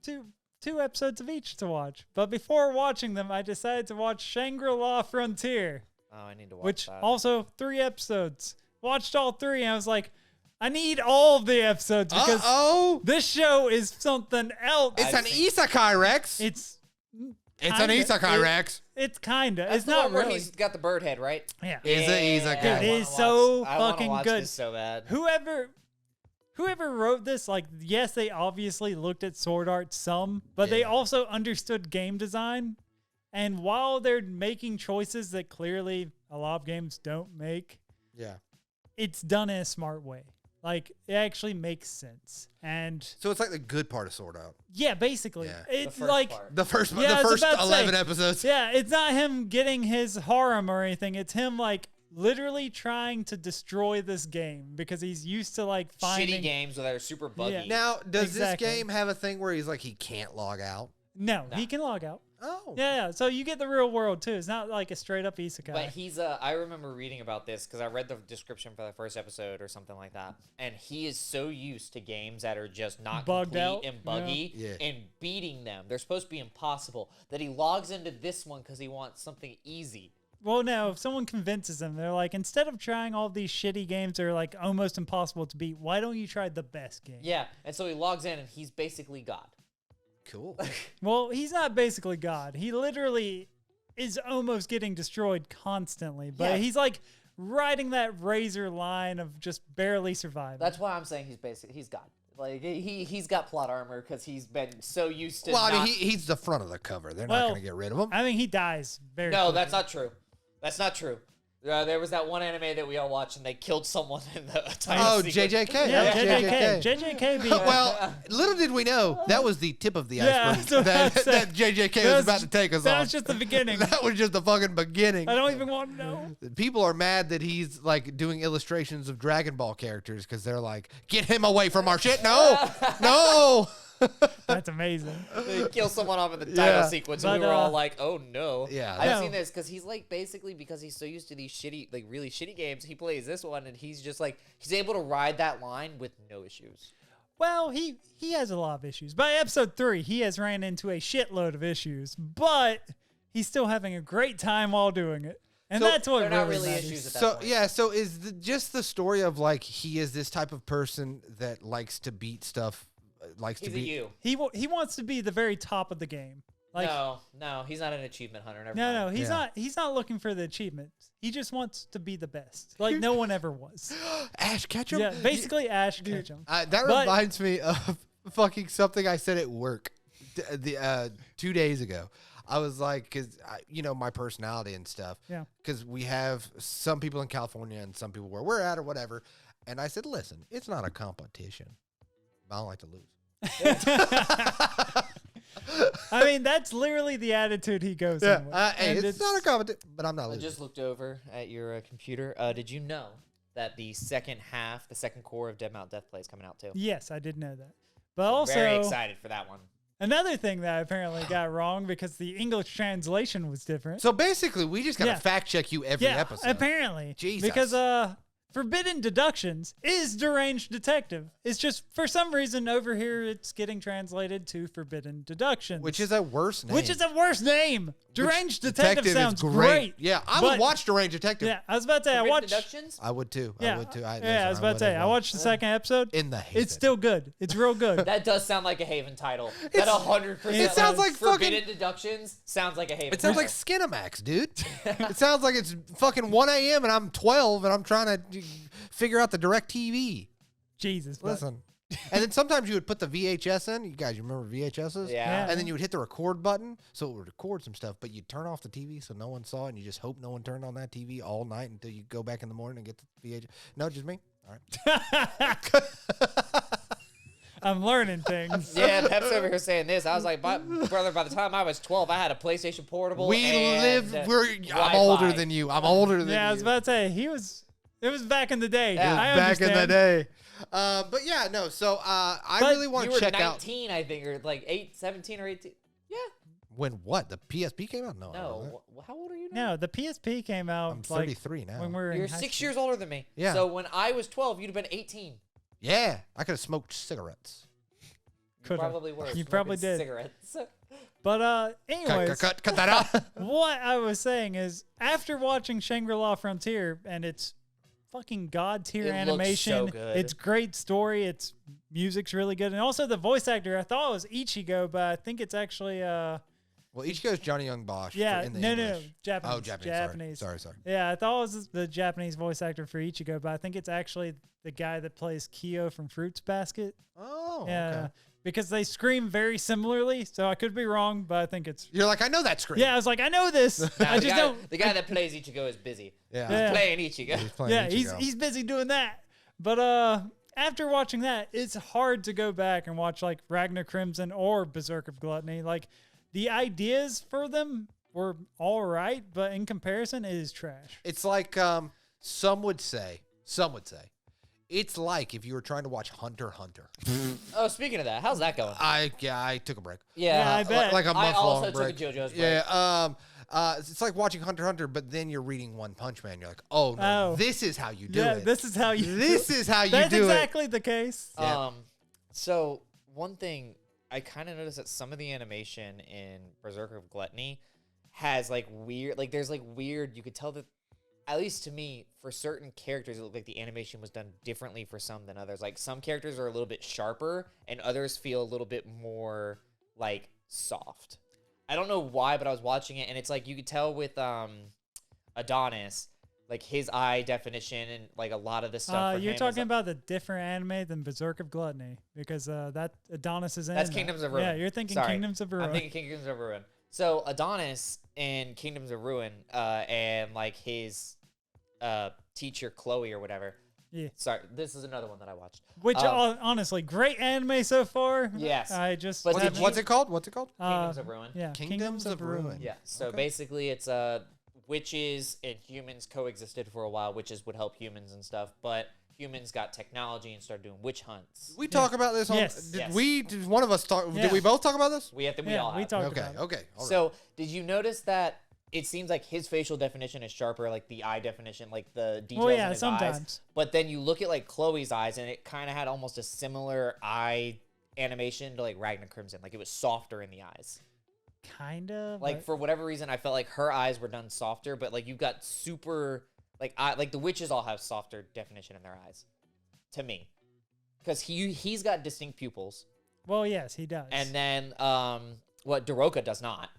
two episodes of each to watch. But before watching them, I decided to watch Shangri La Frontier. Oh, I need to watch which that. Also 3 episodes. Watched all 3, and I was like, I need all of the episodes because this show is something else. It's an isekai, Rex. It's an isekai, Rex. It's kinda. That's it's the not one where really. he's got the bird head, right? Yeah. It's an isekai. It is so I wanna fucking watch good. This so bad. Whoever wrote this, like, yes, they obviously looked at sword art some, but they also understood game design. And while they're making choices that clearly a lot of games don't make, it's done in a smart way. Like, it actually makes sense. And so it's like the good part of Sword Art. Yeah, basically. Yeah. It's the first 11 episodes. Yeah, it's not him getting his harem or anything. It's him, like, literally trying to destroy this game because he's used to, like, finding shitty games that are super buggy. Yeah. Now, does this game have a thing where he's like, he can't log out? No, he can log out. Oh. Yeah, so you get the real world too. It's not like a straight up isekai. But he's I remember reading about this because I read the description for the first episode or something like that. And he is so used to games that are just not bugged complete out and buggy and beating them. They're supposed to be impossible. That he logs into this one because he wants something easy. Well, no, if someone convinces him, they're like, instead of trying all these shitty games that are like almost impossible to beat, why don't you try the best game? Yeah, and so he logs in and he's basically God. Cool. Well, he's not basically God. He literally is almost getting destroyed constantly, but he's like riding that razor line of just barely surviving. That's why I'm saying he's God. Like he's got plot armor because he's been so used to. Well, I mean, he's the front of the cover. They're not going to get rid of him. I mean, he dies very. No, quickly. that's not true. That's not true. There was that one anime that we all watched, and they killed someone in the title sequence. JJK. Yeah, JJK. Well, little did we know that was the tip of the iceberg that JJK was about to take us on. That was just the beginning. That was just the fucking beginning. I don't even want to know. People are mad that he's like doing illustrations of Dragon Ball characters because they're like, get him away from our shit. No. That's amazing. They kill someone off in the title sequence, and we were all like, "Oh no!" Yeah, I've seen this because he's like basically because he's so used to these shitty, like really shitty games. He plays this one, and he's just like he's able to ride that line with no issues. Well, he has a lot of issues. By episode 3, he has ran into a shitload of issues, but he's still having a great time while doing it. And that's what really matters. Issues at that point. So is just the story of like he is this type of person that likes to beat stuff. He wants to be the very top of the game. Like, no, he's not an achievement hunter. No, he's not. He's not looking for the achievements. He just wants to be the best, like no one ever was. Ash Ketchum. Yeah, basically Ash Ketchum. That reminds me of fucking something I said at work 2 days ago. I was like, because my personality and stuff. Yeah. Because we have some people in California and some people where we're at or whatever. And I said, listen, it's not a competition. I don't like to lose. I mean, that's literally the attitude he goes in with. Hey, it's not a competition, but I'm not losing. I just looked over at your computer. Did you know that the second core of Dead Mount Deathplay is coming out too? Yes, I did know that. But also, very excited for that one. Another thing that I apparently got wrong because the English translation was different. So basically, we just got to fact check you every episode. Apparently. Jesus. Because Forbidden Deductions is Deranged Detective. It's just, for some reason, over here, it's getting translated to Forbidden Deductions. Which is a worse name. Deranged Detective sounds great. Yeah, I would watch Deranged Detective. Yeah, I was about to say, I watched... Deductions? I would too. Yeah, I would too. I was about to say, I watched the second episode. In the Haven. It's still good. It's real good. That does sound like a Haven title. That 100%. It sounds like Forbidden Deductions sounds like a Haven It sounds like Skinamax, dude. It sounds like it's fucking 1 a.m. and I'm 12 and I'm trying to figure out the direct TV. Jesus. Listen. And then sometimes you would put the VHS in. You guys, you remember VHSs? Yeah. And then you would hit the record button, so it would record some stuff, but you'd turn off the TV so no one saw it, and you just hope no one turned on that TV all night until you go back in the morning and get the VHS. No, just me? All right. I'm learning things. Yeah, Pep's over here saying this. I was like, brother, by the time I was 12, I had a PlayStation Portable. I'm older than you. I'm older than you. Yeah, I was about to say, it was back in the day. Yeah. I Back in the understand. day. But yeah, no, so I really want to check out. You were 19, I think, or like 17 or 18. Yeah. When what? The PSP came out? No. I wasn't. No. How old are you now? No, the PSP came out. I'm 33 now. When we were You're in high 6 school. years older than me. Yeah. So when I was 12, you'd have been 18. Yeah, I could have smoked cigarettes. You probably were. You probably smoking did. Cigarettes. But anyways, Cut that out. what I was saying is, after watching Shangri La Frontier and its fucking god tier It looks animation, so good. it's great story, its music's really good, and also the voice actor. I thought it was Ichigo, but I think it's actually Well, Ichigo's Johnny Young Bosch. yeah, in the no, English. Japanese. Oh, Japanese. Sorry. Yeah, I thought it was the Japanese voice actor for Ichigo, but I think it's actually the guy that plays Kyo from Fruits Basket. Oh, Yeah, okay. because they scream very similarly, so I could be wrong, but I think it's. You're like, I know that screen. Yeah, I was like, I know this. I just don't. The guy that plays Ichigo is busy. Yeah. Yeah. He's playing Ichigo. He's playing Yeah, Ichigo. he's busy doing that. But after watching that, it's hard to go back and watch like Ragnar Crimson or Berserk of Gluttony. Like the ideas for them were all right, but in comparison, it is trash. It's like some would say, it's like if you were trying to watch Hunter x Hunter. Oh, speaking of that, how's that going? I took a break. Yeah, I bet. Like a I month also long break. took a JoJo's break. Yeah. It's like watching Hunter x Hunter, but then you're reading One Punch Man. You're like, oh no, Oh. this is how you do Yeah, it. this is how you. This is how you That's do exactly the case. Yeah. So one thing I kind of noticed that some of the animation in Berserker of Gluttony has like weird, like there's like weird. You could tell that, at least to me, for certain characters, it looked like the animation was done differently for some than others. Like some characters are a little bit sharper, and others feel a little bit more like soft. I don't know why, but I was watching it, and it's like you could tell with Adonis, like his eye definition and like a lot of the stuff. For You're him talking is, about the different anime than Berserk of Gluttony because that Adonis is in. That's that. Kingdoms of Ruin. Yeah, you're thinking Sorry. Kingdoms of Ruin. I'm thinking Kingdoms of Ruin. So Adonis in Kingdoms of Ruin, and like his teacher Chloe or whatever. Yeah. Sorry, this is another one that I watched. Which honestly, great anime so far. Yes. I just. But haven't- What's it called? Kingdoms of Ruin. Yeah, Kingdoms of Ruin. Yeah. So Okay. basically, it's witches and humans coexisted for a while. Witches would help humans and stuff, but humans got technology and started doing witch hunts. We talk about this on. Yes. Did Yes. we? Did one of us talk? Yeah. Did we both talk about this? We have to. We Yeah, all we have. talked Okay. about it. Okay. All right. So, did you notice that it seems like his facial definition is sharper, like the eye definition, like the details Well, in yeah, his sometimes. eyes? But then you look at like Chloe's eyes, and it kind of had almost a similar eye animation to like Ragnar Crimson. Like it was softer in the eyes. Kind of. Like for whatever reason, I felt like her eyes were done softer, but like you got super like the witches all have softer definition in their eyes, to me, because he's got distinct pupils. Well, yes, he does. And then what Daroka does not.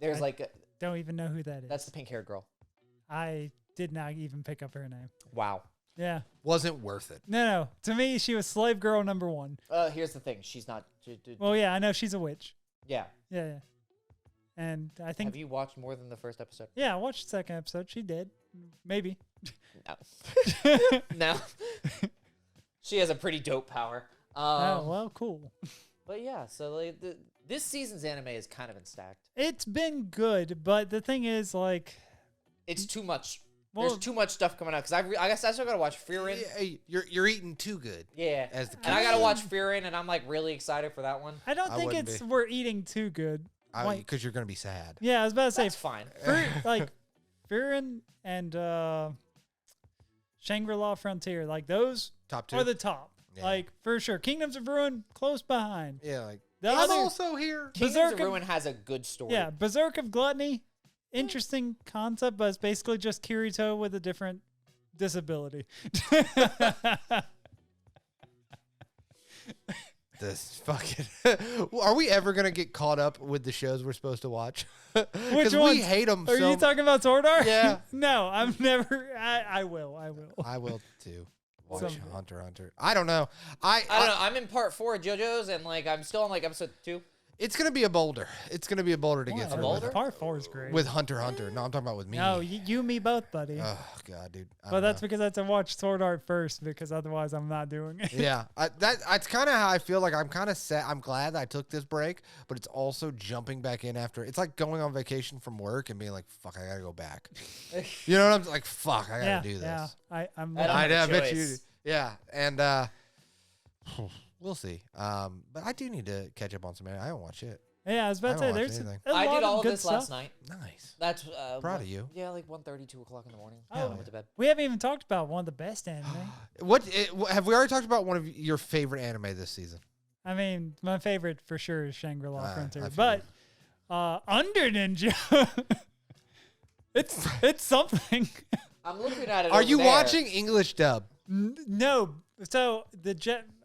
There's Don't even know who that is. that's the pink haired girl. I did not even pick up her name. Wow. Yeah. Wasn't worth it. No. To me, she was slave girl number one. Here's the thing. She's not. Well, yeah, I know she's a witch. Yeah. Yeah. And I think. Have you watched more than the first episode? Yeah, I watched the second episode. She did. Maybe. No. No. She has a pretty dope power. Oh, well, cool. But yeah, so like this season's anime is kind of been stacked. It's been good, but the thing is, like, It's too much. Well- There's too much stuff coming out because I guess I still gotta watch Frieren. Hey, you're eating too good. Yeah, As the and I gotta watch Frieren, and I'm like really excited for that one. I don't I think wouldn't it's be. we're eating too good. Like, Because you're gonna be sad. yeah, I was about to say, That's fine. like, Frieren and Shangri La Frontier, like, those Top two. are the top. Yeah. Like, for sure. Kingdoms of Ruin, close behind. Yeah, like The I'm other- also here. Kingdoms Berserk of of- Ruin has a good story. Yeah, Berserk of Gluttony, interesting concept, but it's basically just Kirito with a different disability. This fucking. Are we ever gonna get caught up with the shows we're supposed to watch? Which Because we ones? hate them. Are you talking about Sword Art? Yeah. No, I'm never. I will. I will too. Watch Hunter x Hunter. I don't know. I don't know. I'm in part 4 of JoJo's, and like I'm still on like episode 2. It's gonna be a boulder. It's gonna be a boulder to get through. boulder? Part 4 is great. With Hunter x Hunter. No, I'm talking about with me. No, you and me both, buddy. Oh God, dude. But that's because I had to watch Sword Art first, because otherwise I'm not doing it. Yeah, that's kind of how I feel. Like I'm kind of sad. I'm glad I took this break, but it's also jumping back in after. It's like going on vacation from work and being like, "Fuck, I gotta go back." You know what I'm like? Fuck, I gotta do this. Yeah, I'm. I bet you. Yeah, and we'll see. But I do need to catch up on some anime. I haven't watched it. Yeah, I was about to say there's a I lot did all of of good this stuff. last night. Nice. That's Proud of you. Yeah, like 1:30, 2 o'clock in the morning. Oh, I went to bed. We haven't even talked about one of the best anime. Have we already talked about one of your favorite anime this season? I mean, my favorite for sure is Shangri La Frontier, I but Under Ninja, it's something. I'm looking at it. Are you there. watching English dub No, so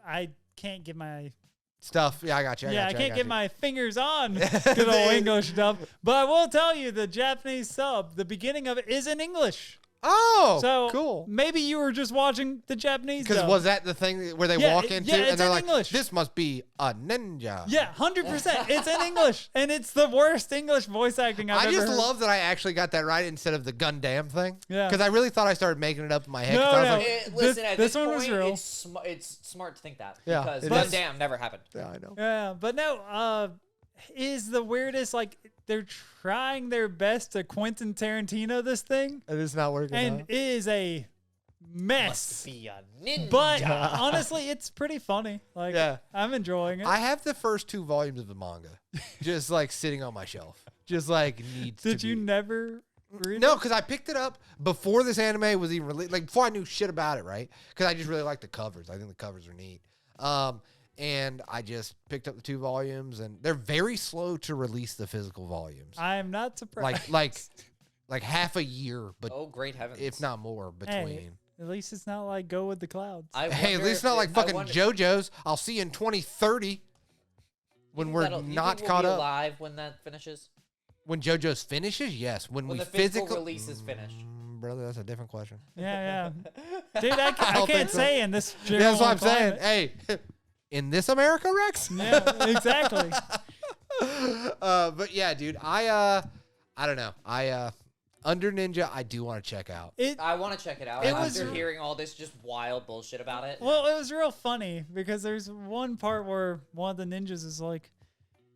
I can't get my stuff? Yeah, I got you. I can't get my fingers on good old English dub, but I will tell you the Japanese sub, the beginning of it is in English. Oh, So cool. Maybe you were just watching the Japanese Because dub. was that the thing where they Yeah, walk into it's and they're in like, English. "This must be a ninja." Yeah, 100%. It's in English, and it's the worst English voice acting I've I ever just heard. love that I actually got that right instead of the Gundam thing. Yeah. Because I really thought I started making it up in my head. No, 'cause I was no. like, Listen, at this this one was point, real. it's smart to think that. Yeah, Because it Gundam is. never happened. yeah, I know. Yeah, but no, is the weirdest, like, they're trying their best to Quentin Tarantino this thing, And it's not working. and out. it is a mess. Must be a ninja. But honestly, it's pretty funny. Like, Yeah. I'm enjoying it. I have the first 2 volumes of the manga, just like sitting on my shelf, just like needs. Did to you be. never read No, it? because I picked it up before this anime was even released, like before I knew shit about it, right? Because I just really like the covers. I think the covers are neat. And I just picked up the 2 volumes, and they're very slow to release the physical volumes. I am not surprised. Like half a year, but Oh, great heavens. if not more between. At least it's not like Go with the Clouds. I Hey, at wonder least if it's not like I fucking wonder- JoJo's. I'll see you in 2030 when we're you not think caught we'll be up. alive when that finishes? When JoJo's finishes, yes. When we the physical physically release is finished. brother, that's a different question. Yeah. Dude, I don't can't think so. say in this Yeah, general that's what I'm saying. climate. Hey, in this America, Rex? Yeah, exactly. But yeah, dude, I don't know. Under Ninja, I do want to check out. I want to check it out. It After was- hearing all this just wild bullshit about it. Well, it was real funny because there's one part where one of the ninjas is like,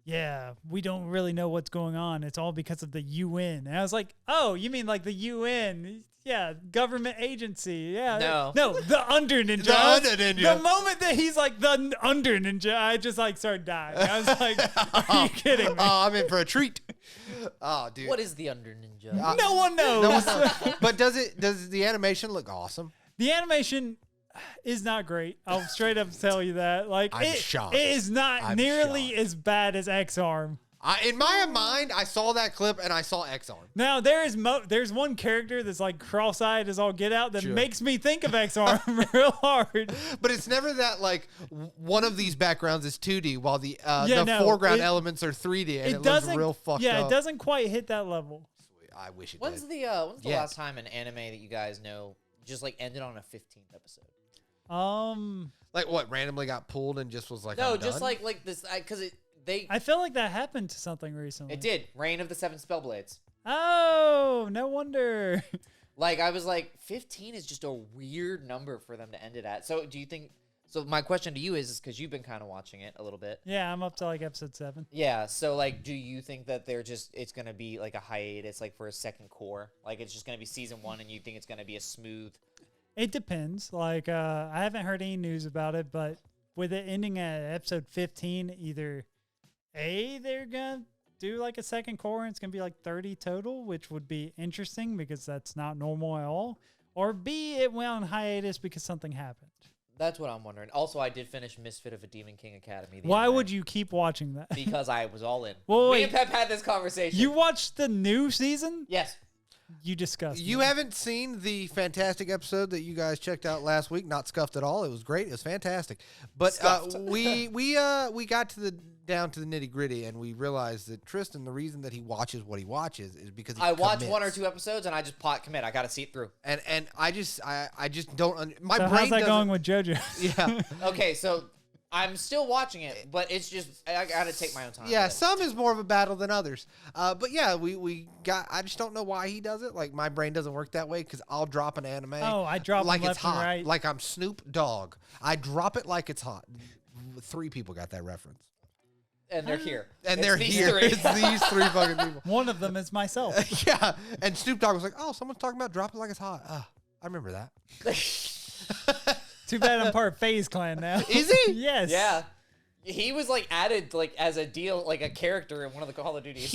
yeah, we don't really know what's going on. It's all because of the UN. And I was like, oh, you mean like the UN? Yeah, government agency. Yeah. No. The Under Ninja. The Under Ninja. The moment that he's like the Under Ninja, I just like started dying. I was like, are you kidding me? Oh, I'm in for a treat. Oh, dude. What is the Under Ninja? No one knows. No one knows. But does the animation look awesome? The animation is not great. I'll straight up tell you that. Like, I'm shocked. It is not I'm nearly shocked. as bad as X-Arm. In my mind, I saw that clip and I saw X-Arm. Now there's one character that's like cross-eyed as all get out that Sure. makes me think of X-Arm real hard. But it's never that like one of these backgrounds is 2D while the No, foreground it- elements are 3D and it, looks doesn't real fucked Yeah, up. it doesn't quite hit that level. I wish it When's did. the Yeah. last time an anime that you guys know just like ended on a 15th episode? Like what? Randomly got pulled and just was like, No, I'm just done? like this because I feel like that happened to something recently. it did. Reign of the Seven Spellblades. Oh, no wonder. Like I was like 15 is just a weird number for them to end it at. So do you think so my question to you is because you've been kind of watching it a little bit. Yeah, I'm up to like episode 7. Yeah, so like do you think that it's going to be like a hiatus like for a second core? Like it's just going to be season 1 and you think it's going to be a smooth It depends. Like, I haven't heard any news about it, but with it ending at episode 15, either A, they're going to do like a second core and it's going to be like 30 total, which would be interesting because that's not normal at all. Or B, it went on hiatus because something happened. That's what I'm wondering. Also, I did finish Misfit of a Demon King Academy. Why would you keep watching that? Because I was all in. Well, Me wait. and Pep had this conversation. You watched the new season? Yes. You disgust You me. haven't seen the fantastic episode that you guys checked out last week? Not scuffed at all. It was great. It was fantastic. But Scuffed. we got to the down to the nitty gritty, and we realized that Tristin, the reason that he watches what he watches is because he I watch commits. 1 or 2 episodes and I just commit. I got to see it through. And I just don't. My So brain how's that doesn't- going with JoJo? Yeah. Okay, so I'm still watching it, but it's just I got to take my own time. Yeah, with it. some is more of a battle than others. But yeah, we got. I just don't know why he does it. Like my brain doesn't work that way because I'll drop an anime. Oh, I drop like them it's left and hot. right. Like I'm Snoop Dogg. I drop it like it's hot. 3 people got that reference. And they're here. And It's they're these here. 3. It's these 3 fucking people. One of them is myself. Yeah. And Snoop Dogg was like, "Oh, someone's talking about drop it like it's hot." I remember that. Too bad I'm part of FaZe Clan now. Is he? Yes. Yeah. He was like added like as a deal, like a character in one of the Call of Duties.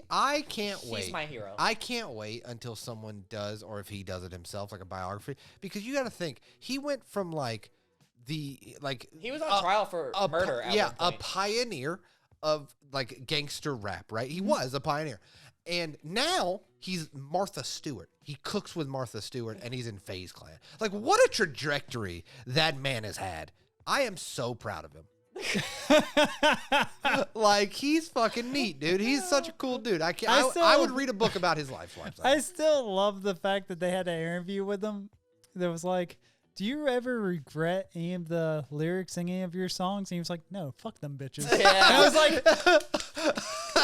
I can't wait. He's my hero. I can't wait until someone does, or if he does it himself, like a biography. Because you got to think, he went from he was on trial for murder. At one a point. pioneer of like gangster rap, right? He was a pioneer, and now he's Martha Stewart. He cooks with Martha Stewart, and he's in FaZe Clan. Like, what a trajectory that man has had. I am so proud of him. Like, he's fucking neat, dude. He's such a cool dude. I would read a book about his lifestyle. I still love the fact that they had an interview with him that was like, do you ever regret any of the lyrics in any of your songs? And he was like, no, fuck them bitches. Yeah. And I was like,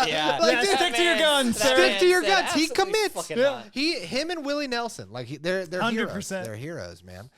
Yeah, Like, yeah, dude, stick to your guns, sir. Stick to your said guns. He absolutely commits. fucking Yeah. not. Him and Willie Nelson, like they're 100%. heroes. They're heroes, man.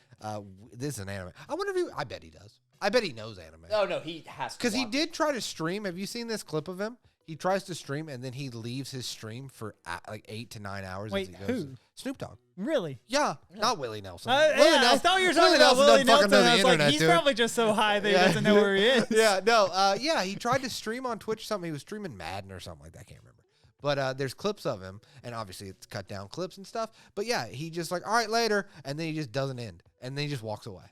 This is an anime. I wonder if I bet he does. I bet he knows anime. Oh no, he has to. Because he watch did try to stream. Have you seen this clip of him? He tries to stream and then he leaves his stream for like 8 to 9 hours. Wait, as he goes. who? Snoop Dogg. really? Yeah, not Willie Nelson. Yeah, Willie I Nelson- thought you were talking Willie about Nelson Willie doesn't fucking Nelson. know I the was like, internet, he's dude. probably just so high that he doesn't know where he is. Yeah, no, yeah, he tried to stream on Twitch something. He was streaming Madden or something like that. I can't remember. But there's clips of him, and obviously it's cut down clips and stuff. But yeah, he just like, all right, later, and then he just doesn't end, and then he just walks away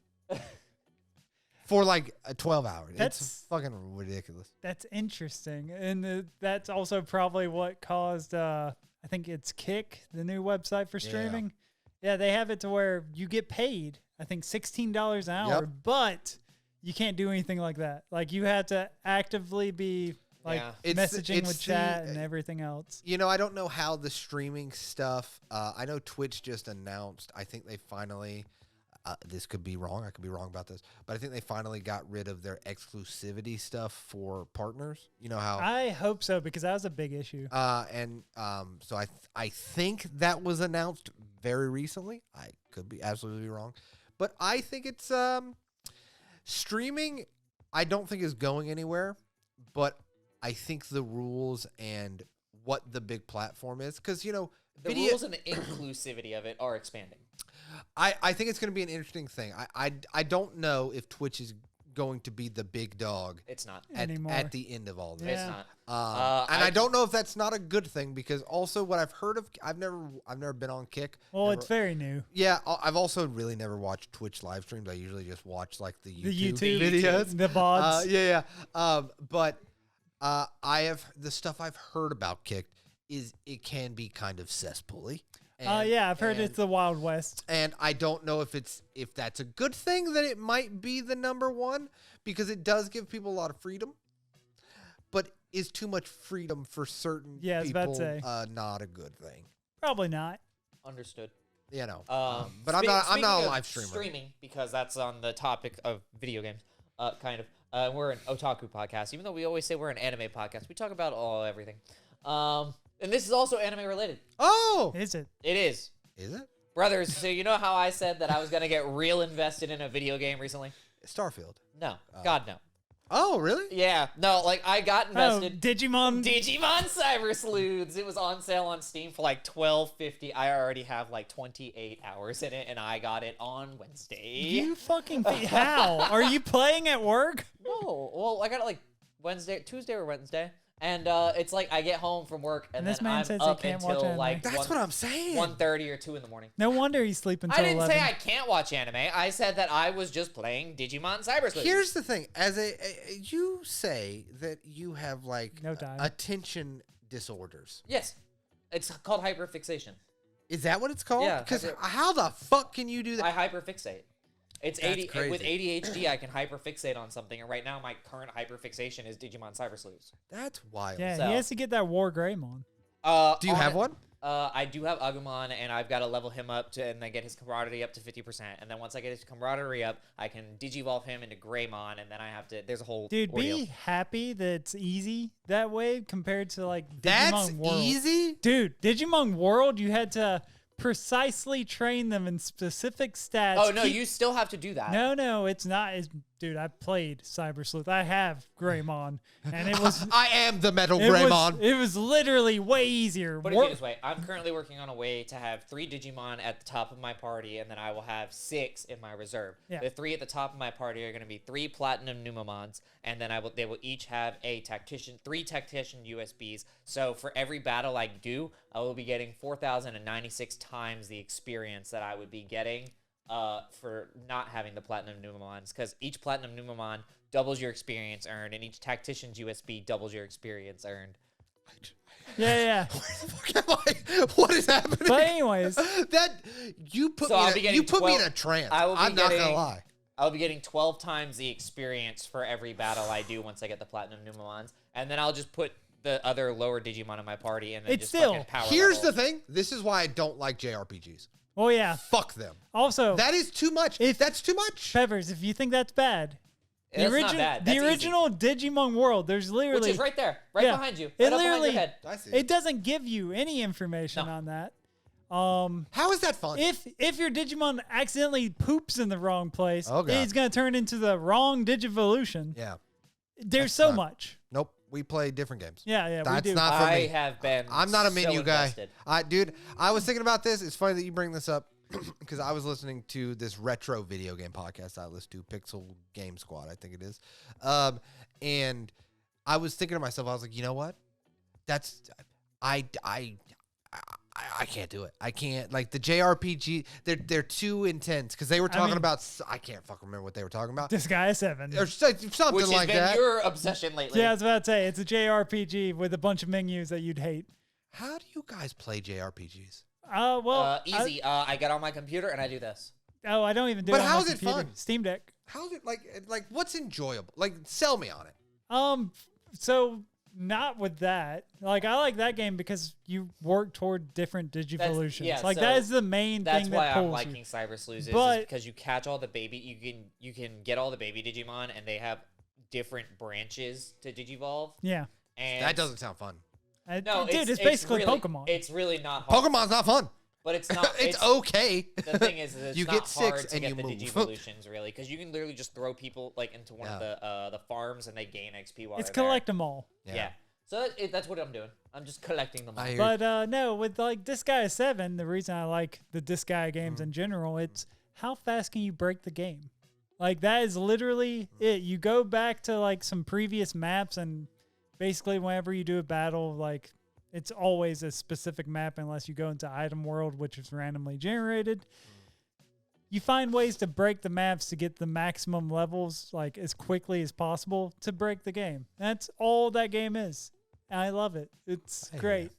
for like 12 hours. It's That's- fucking ridiculous. That's interesting. And that's also probably what caused, I think it's Kick, the new website for streaming. Yeah, they have it to where you get paid, I think $16 an hour, Yep. but you can't do anything like that. Like you had to actively be like Yeah. messaging It's with chat and everything else. You know, I don't know how the streaming stuff. I know Twitch just announced. I think they finally. This could be wrong. I could be wrong about this, but I think they finally got rid of their exclusivity stuff for partners. You know how. I hope so because that was a big issue. So I think that was announced very recently. I could be absolutely wrong, but I think it's streaming. I don't think is going anywhere, but I think the rules and what the big platform is, because the video. rules and the inclusivity of it are expanding. I think it's going to be an interesting thing. I don't know if Twitch is going to be the big dog It's not. at the end of all this. It's Yeah. not. And I don't know if that's not a good thing, because also what I've heard of, I've never been on Kick. Well, Never- it's very new. yeah. I've also really never watched Twitch live streams. I usually just watch like the YouTube, The YouTube videos. the VODs. But I have the stuff I've heard about Kick is it can be kind of cesspool-y. Yeah, I've heard it's the Wild West. And I don't know if that's a good thing that it might be the number one, because it does give people a lot of freedom, but is too much freedom for certain Yeah, I was people about to say. not a good thing. Probably not. Understood. You know. But Spe- I'm not speaking a of live streamer. Streaming, because that's on the topic of video games. Kind of. We're an otaku podcast, even though we always say we're an anime podcast. We talk about everything. And this is also anime related. Oh, Is it? It is. is it Brothers, so you know how I said that I was going to get real invested in a video game recently? Starfield? No. God, no. Oh, really? Yeah. No, like, I got invested. Digimon. Digimon Cyber Sleuths. It was on sale on Steam for like $12.50. I already have like 28 hours in it, and I got it on Wednesday. You fucking how? Are you playing at work? No. Well, I got it like Tuesday or Wednesday. And it's like I get home from work, and this then man I'm says he up can't watch until anime. like That's what I'm saying. 1:30 or 2 in the morning. No wonder he's sleeping I until didn't 11. say I can't watch anime. I said that I was just playing Digimon Cyber Sleuths. Here's the thing: you say that you have like No time. attention disorders. Yes. It's called hyperfixation. Is that what it's called? Yeah, Because hyper- how the fuck can you do that? I hyperfixate. It's That's 80 crazy. with ADHD. I can hyperfixate on something, and right now my current hyperfixation is Digimon Cyber Sleuths. That's wild. Yeah, So- he has to get that War Greymon. Do you have one? I do have Agumon, and I've got to level him up and then get his camaraderie up to 50%. And then once I get his camaraderie up, I can Digivolve him into Greymon, and then I have to. There's a whole Dude, ordeal. be happy that it's easy that way compared to like Digimon That's World. easy? Dude, Digimon World, you had to precisely train them in specific stats. Oh no, you still have to do that. No, it's not. Dude, I played Cyber Sleuth. I have Greymon, and it was I am the Metal Greymon. it was literally way easier. Put it this way, I'm currently working on a way to have 3 Digimon at the top of my party, and then I will have 6 in my reserve. Yeah. The 3 at the top of my party are going to be 3 Platinum Numamons, and then they will each have 3 Tactician USBs. So for every battle I do, I will be getting 4,096 times the experience that I would be getting for not having the Platinum Numamons, because each Platinum Numamon doubles your experience earned, and each Tactician's USB doubles your experience earned. Yeah. Where the fuck am I? What is happening? But anyways, that you put So I'll me be in getting you put me in 12 a trance. I will be I'm not gonna getting- lie. I'll be getting 12 times the experience for every battle I do once I get the Platinum Numamons, and then I'll just put the other lower Digimon in my party, and then It's just still- fucking power Here's level. the thing. This is why I don't like JRPGs. oh yeah. Fuck them. Also, That is too much. That's too much. Peppers, if you think that's bad, That's not bad. That's the easy. original Digimon World, there's literally Which is right there, right Yeah. behind you, It right up behind literally- your head. I see. it doesn't give you any information No. on that. How is that fun? If your Digimon accidentally poops in the wrong place, Oh, God. it's gonna turn into the wrong Digivolution. yeah. There's That's so not- much. Nope. We play different games. Yeah, That's we do. not for I me. have been. I'm not a so menu guy. invested. Dude, I was thinking about this. It's funny that you bring this up because I was listening to this retro video game podcast I listen to, Pixel Game Squad, I think it is. And I was thinking to myself, I was like, you know what? I can't do it. I can't, like, the JRPG. They're too intense because they were talking mean- about. I can't fucking remember what they were talking about. Disgaea 7. Or something Which has like been that. your obsession lately. Yeah, I was about to say it's a JRPG with a bunch of menus that you'd hate. How do you guys play JRPGs? Well, Easy. I get on my computer and I do this. I don't even do But it on my how's it computer. fun? Steam Deck. How's it like? What's enjoyable? Like, sell me on it. So not with that. Like, I like that game because you work toward different Digivolutions. yeah, like, so that is the main That's thing why that I'm pulls liking you. Cyber Sleuths, But- is because you catch all the baby. You can get all the baby Digimon, and they have different branches to Digivolve. Yeah. And That doesn't sound fun. No, dude, it's basically really, Pokemon. It's really not hard. Pokemon's not fun. But it's not. It's okay. The thing is, it's You not get six hard to and get you the move. Digivolutions, really, because you can literally just throw people like into one of the farms and they gain XP while It's they're there. collect them all. Yeah. So that's what I'm doing. I'm just collecting them all. I hear But no, with like Disgaea 7, the reason I like the Disgaea games in general, it's how fast can you break the game? Like, that is literally it. You go back to like some previous maps, and basically whenever you do a battle, like, it's always a specific map unless you go into Item World, which is randomly generated. You find ways to break the maps to get the maximum levels like as quickly as possible to break the game. That's all that game is. And I love it. It's Hey, great.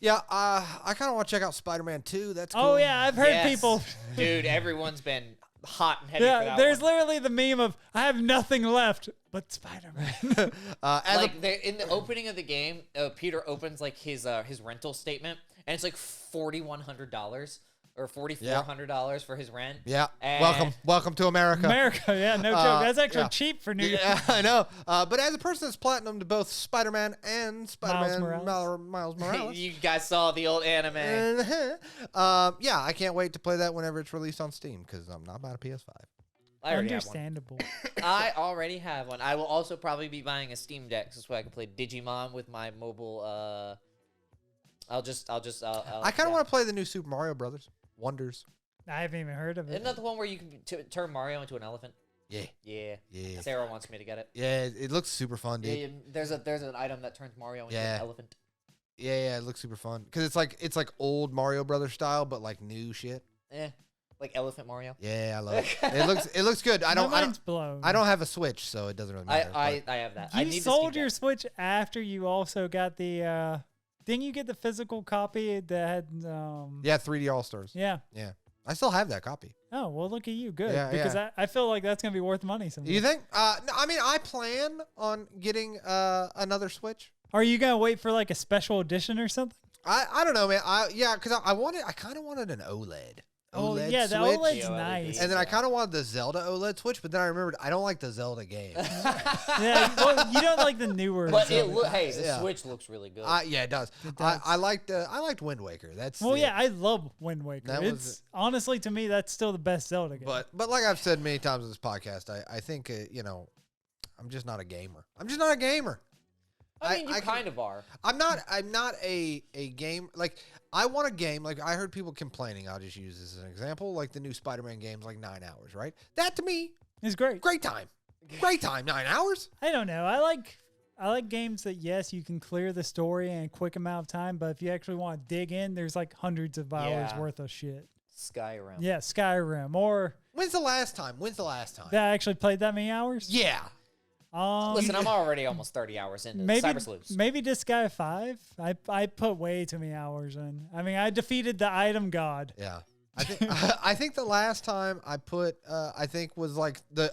Yeah, I kind of want to check out Spider-Man 2. That's cool. Oh yeah, I've heard Yes. people. Dude, everyone's been hot and heavy for Yeah, that there's one. literally the meme of I have nothing left but Spider-Man. As Like in the opening of the game, Peter opens like his rental statement, and it's like $4,100 or $4,400 for his rent. yeah, And- welcome to America. America, yeah, no joke. That's actually yeah. cheap for New York. Yeah, I know. But as a person that's platinum to both Spider-Man and Spider-Man Morales. Miles Morales. You guys saw the old anime. Yeah, I can't wait to play that whenever it's released on Steam because I'm not about a PS5. I already have one. Understandable. I already have one. I will also probably be buying a Steam Deck so I can play Digimon with my mobile. I I kind of want to play the new Super Mario Brothers Wonders. I haven't even heard of it. Isn't that the one where you can turn Mario into an elephant? Yeah, Yeah. yeah, Sarah wants me to get it. yeah. It looks super fun, dude. Yeah, there's an item that turns Mario into Yeah. an elephant. Yeah, it looks super fun because it's like old Mario Brothers style, but like new shit. Like Elephant Mario. Yeah, I love it. It looks good. My mind's blown. I don't have a Switch, so it doesn't really matter. I have that. I You need the sold Steam your Deck. Switch after you also got the. Didn't you get the physical copy that had? yeah, 3D All Stars. Yeah. Yeah. I still have that copy. Oh, well, look at you. Good. Yeah, because yeah. I feel like that's going to be worth money someday. You think? No, I mean, I plan on getting another Switch. Are you going to wait for like a special edition or something? I don't know, man. Because I kind of wanted an OLED. Oh, OLED yeah, the Switch. OLED's nice. And then I kind of wanted the Zelda OLED Switch, but then I remembered I don't like the Zelda game. Yeah, well, you don't like the newer. But Zelda. the Switch looks really good. Yeah, it does. It does. I liked Wind Waker. Well, yeah, I love Wind Waker. That was It's honestly, to me, that's still the best Zelda game. But like I've said many times on this podcast, I think I'm just not a gamer. I'm just not a gamer. I mean, you kind of are. I'm not a game like. I want a game, like I heard people complaining, I'll just use this as an example, like the new Spider-Man game's like 9 hours, right? That to me, it's great. Great time. 9 hours. I don't know. I like games that, yes, you can clear the story in a quick amount of time, but if you actually want to dig in, there's like hundreds of hours worth of shit. Skyrim. Yeah, Skyrim. Or When's the last time? That I actually played that many hours? Yeah. Listen, I'm already almost 30 hours into Cyber Sleuths. Maybe Disgaea 5. I put way too many hours in. I mean, I defeated the item god. Yeah. I think the last time I put I think was like the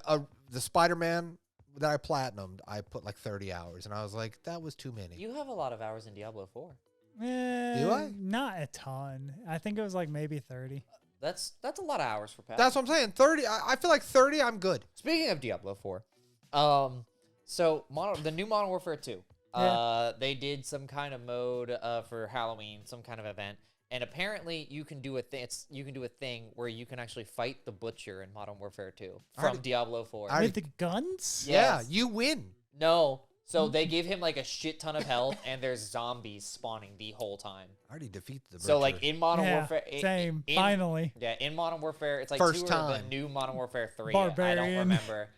Spider-Man that I platinumed. I put like 30 hours and I was like, that was too many. You have a lot of hours in Diablo 4. Do I? Not a ton. I think it was like maybe 30. That's a lot of hours for Pat. That's what I'm saying. 30. I feel like 30 I'm good. Speaking of Diablo 4, so the new Modern Warfare 2, they did some kind of mode for Halloween, some kind of event, and apparently you can do a thing where you can actually fight the Butcher in Modern Warfare 2 from Diablo 4. With the guns? Yeah, you win. No. So they give him like a shit ton of health, and there's zombies spawning the whole time. I already defeated the Butcher. So like in Modern Warfare, same. Finally. Yeah, in Modern Warfare, it's like First 2 or time. the new Modern Warfare 3. Barbarian. I don't remember.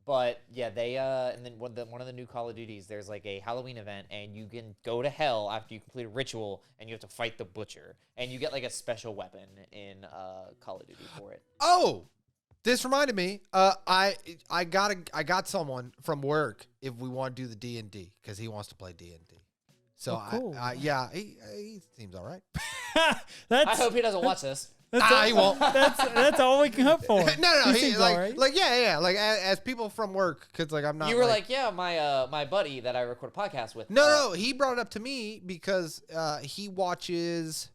But yeah, they and then one of the new Call of Duties, there's like a Halloween event, and you can go to hell after you complete a ritual, and you have to fight the Butcher, and you get like a special weapon in Call of Duty for it. Oh, this reminded me. I got someone from work if we want to do the D&D because he wants to play D&D. So cool. he seems all right. I hope he doesn't watch this. He won't. That's all we can hope for. No. He seems all right. Like as people from work, because like I'm not. You were like, yeah, my buddy that I record a podcast with. No, he brought it up to me because he watches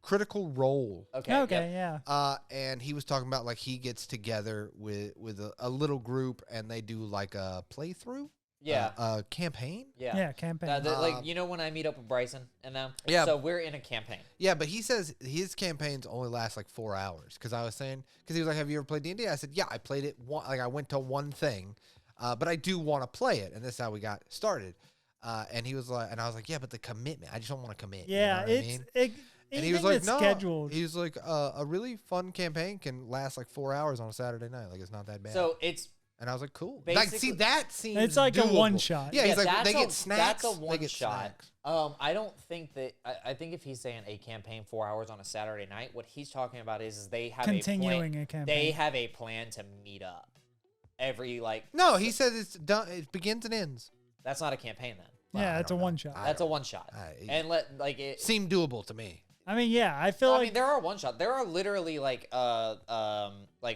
Critical Role. Okay, yeah. And he was talking about like he gets together with a little group and they do like a playthrough. Yeah. Campaign? Yeah, campaign. Like, you know when I meet up with Bryson and them? Yeah. So we're in a campaign. Yeah, but he says his campaigns only last like 4 hours. Because I was saying, because he was like, have you ever played D&D? I said, yeah, I played it. I went to one thing, but I do want to play it. And this is how we got started. And he was like, and I was like, yeah, but the commitment. I just don't want to commit. Yeah, you know what I mean? And he was like, no. Scheduled. He was like, a really fun campaign can last like 4 hours on a Saturday night. Like, it's not that bad. So it's... And I was like, cool. Basically, like, see, that seems It's like doable. a one shot. Yeah, he's like, they get snacks. That's a one shot. Snacks. I don't think that. I think if he's saying a campaign 4 hours on a Saturday night, what he's talking about is they have continuing a campaign. They have a plan to meet up every like. No, he says it's done. It begins and ends. That's not a campaign then. Yeah, it's a one shot. That's a one shot. And it seemed doable to me. I mean, yeah, I feel like there are one shot. There are literally like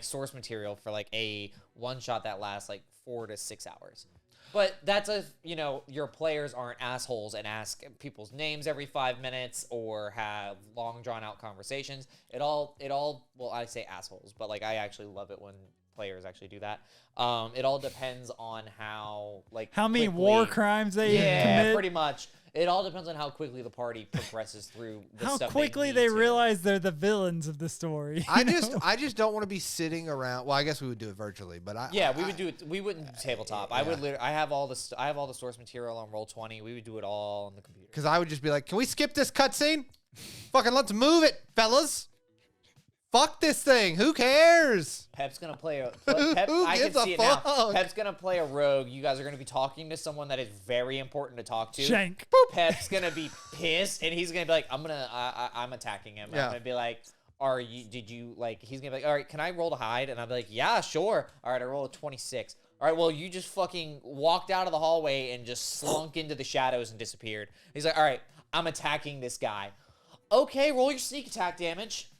source material for like a one shot that lasts like 4 to 6 hours. But that's your players aren't assholes and ask people's names every 5 minutes or have long drawn out conversations. It all well, I say assholes, but like I actually love it when players actually do that. It all depends on how many war crimes they commit. Pretty much. It all depends on how quickly the party progresses through the how stuff quickly they realize they're the villains of the story. I just don't want to be sitting around. Well, I guess we would do it virtually, but we would do it. We wouldn't tabletop. Yeah. I have all the source material on Roll20. We would do it all on the computer. Because I would just be like, can we skip this cutscene? Fucking let's move it, fellas. Fuck this thing. Who cares? Pep's gonna play a. I can see it now. Pep's gonna play a rogue. You guys are gonna be talking to someone that is very important to talk to. Shank. Boop. Pep's gonna be pissed, and he's gonna be like, I'm attacking him. Yeah. I'm gonna be like, he's gonna be like, all right, can I roll to hide? And I'll be like, yeah, sure. All right, I rolled a 26. All right, well, you just fucking walked out of the hallway and just slunk into the shadows and disappeared. He's like, all right, I'm attacking this guy. Okay, roll your sneak attack damage.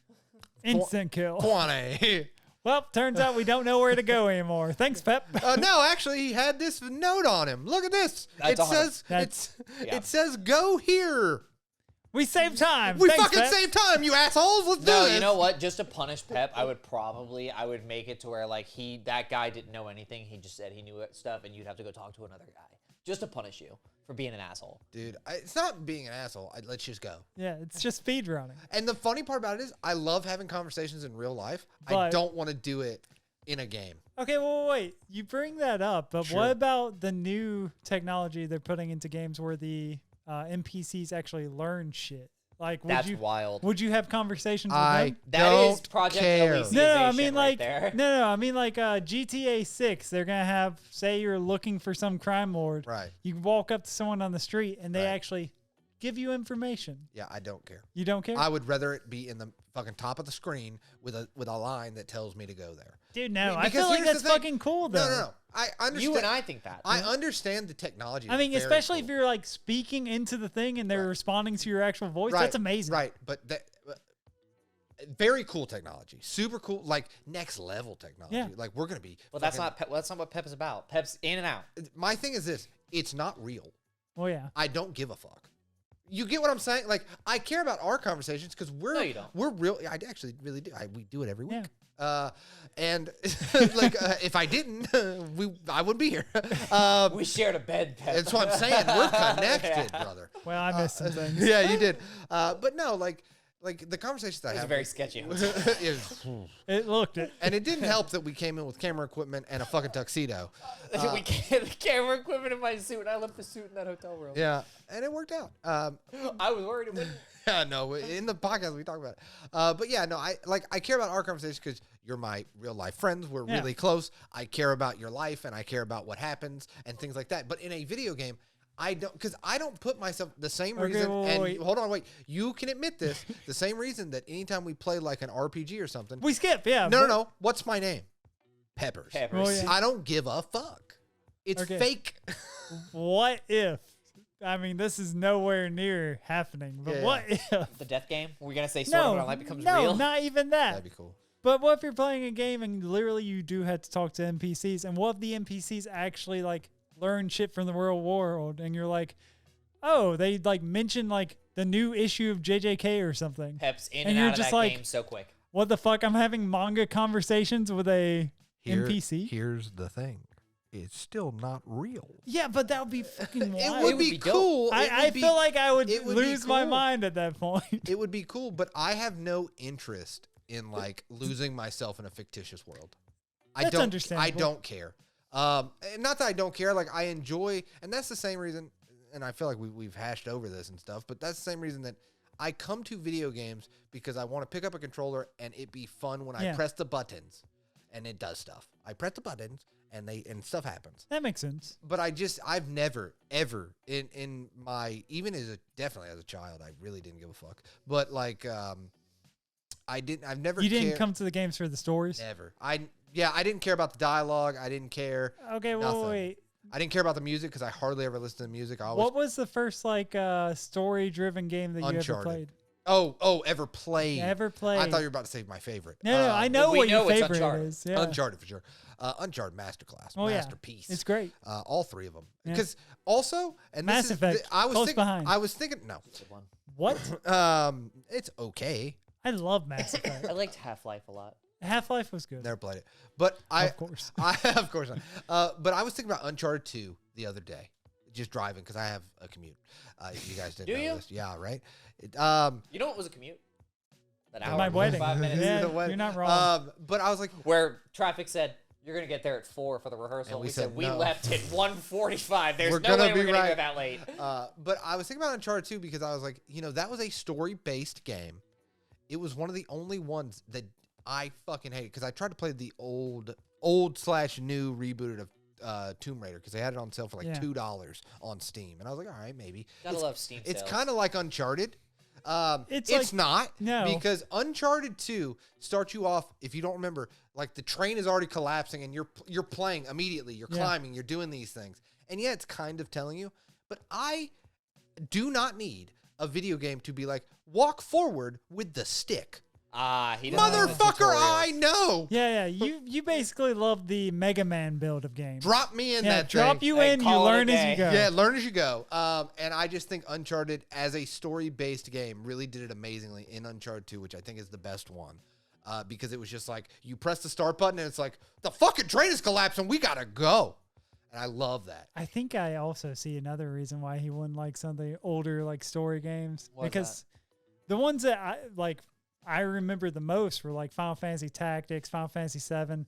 Instant kill. 20. Well, turns out we don't know where to go anymore. Thanks, Pep. No, actually, he had this note on him. Look at this. It says go here. We saved time. We Thanks, fucking Pep. saved time, you assholes. Let's do this. You know what? Just to punish Pep, I would make it to where like that guy didn't know anything. He just said he knew stuff, and you'd have to go talk to another guy just to punish you for being an asshole. Dude, it's not being an asshole. Let's just go. Yeah, it's just speed running. And the funny part about it is I love having conversations in real life. I But- don't want to do it in a game. Okay, well, wait. You bring that up, but Sure. what about the new technology they're putting into games where the NPCs actually learn shit? Like, That's wild. Would you have conversations with I them? That don't is Project care. Elysium. No, I mean right like there. no, I mean like GTA 6. They're gonna have, say you're looking for some crime lord. Right. You walk up to someone on the street and they Right. actually give you information. Yeah, I don't care. You don't care, I would rather it be in the fucking top of the screen with a line that tells me to go there. dude. No, I Because feel like here's the that's thing. fucking cool though. No. I understand. You and I think that. I understand the technology. I mean, is very especially if cool. you're like speaking into the thing and they're responding to your actual voice. Right, That's amazing. Right, but very cool technology, super cool, like next level technology. Yeah. Like we're gonna be. Well, that's not what Pep is about. Pep's in and out. My thing is this: it's not real. Well, yeah. I don't give a fuck. You get what I'm saying? Like I care about our conversations because No, you don't. we're real. I actually really do. We do it every week. Yeah. And like if I didn't, I wouldn't be here. We shared a bed, Pep. That's what I'm saying. We're connected, Yeah. brother. Well, I missed some things. Yeah, you did. But no, like the conversations I It was a have very sketchy. It looked it. and it didn't help that we came in with camera equipment and a fucking tuxedo. We can't the camera equipment in my suit, and I left the suit in that hotel room. Yeah, and it worked out. I was worried it wouldn't. Yeah, no, in the podcast we talk about it. But yeah, no, I care about our conversation because you're my real life friends. We're Yeah. really close. I care about your life and I care about what happens and things like that. But in a video game, I don't put myself the same Okay, reason. wait. Hold on, wait. You can admit this. The same reason that anytime we play like an RPG or something. We skip, yeah. No. What's my name? Peppers. Peppers. Oh, yeah. I don't give a fuck. It's Okay. fake. What if? I mean, this is nowhere near happening. But Yeah. what if? The death game? We're gonna say Sword Art Online becomes real. not even that. That'd be cool. But what if you're playing a game and literally you do have to talk to NPCs? And what if the NPCs actually like learn shit from the real world? And you're like, oh, they like mention like the new issue of JJK or something. Pep's in And and you're out of just that like- game so quick. What the fuck? I'm having manga conversations with a NPC. Here's the thing. It's still not real. Yeah, but that would be fucking wild. It would would be be dope. cool. I feel like I would it would be lose my cool. mind at that point. It would be cool, but I have no interest in like losing myself in a fictitious world. That's I understandable. don't care. And not that I don't care. Like I enjoy, and that's the same reason. And I feel like we've hashed over this and stuff, but that's the same reason that I come to video games because I want to pick up a controller and it be fun when I Yeah. press the buttons, and it does stuff. I press the buttons and stuff happens. That makes sense. But I've never ever in my definitely as a child I really didn't give a fuck. But like I've never You didn't cared- come to the games for the stories? Never. I didn't care about the dialogue. I didn't care. Okay, well, Nothing. wait. I didn't care about the music because I hardly ever listen to the music. I always What was the first like story-driven game that you ever Uncharted. played? ever played. Ever played? I thought you were about to say my favorite. No, I know we what your know it's favorite Uncharted. is. Yeah. Uncharted for sure. Uncharted Masterclass, Oh, yeah. masterpiece. It's great. All three of them. Yeah. Because also, and Mass this is, Effect, I was close thinking. behind. I was thinking. No. Good one. What? It's okay. I love Mass Effect. I liked Half-Life a lot. Half-Life was good. Never played it, but Of course. of course not. But I was thinking about Uncharted 2 the other day, just driving because I have a commute. You guys didn't Do know you? this, yeah, right? You know what was a commute? That hour My and wedding. 45 minutes. Yeah, The wedding. you're not wrong. But I was like, Where traffic said, you're going to get there at 4 for the rehearsal. And we We said, said we no. left at 1:45. There's We're no gonna way be we're going to right. go that late. but I was thinking about Uncharted 2 because I was like, that was a story-based game. It was one of the only ones that I fucking hated because I tried to play the old/new rebooted of Tomb Raider because they had it on sale for like Yeah. $2 on Steam, and I was like, all right, maybe. Gotta love Steam It's sales. kind of like Uncharted. It's It's like- not. No. Because Uncharted 2 starts you off, if you don't remember, like the train is already collapsing and you're playing immediately. You're Yeah. climbing. You're doing these things. And yeah, it's kind of telling you. But I do not need a video game to be like, walk forward with the stick. He doesn't like the Motherfucker, tutorials. I know. Yeah. You basically love the Mega Man build of games. Drop me in Yeah, that drop thing. you Hey, in, you call it a learn as day. you go. Yeah, learn as you go. And I just think Uncharted, as a story-based game, really did it amazingly in Uncharted 2, which I think is the best one. Because it was just like, you press the start button, and it's like, the fucking train is collapsing, we gotta go. And I love that. I think I also see another reason why he wouldn't like some of the older like story games. What's Because the ones that I remember the most were like Final Fantasy Tactics, Final Fantasy 7,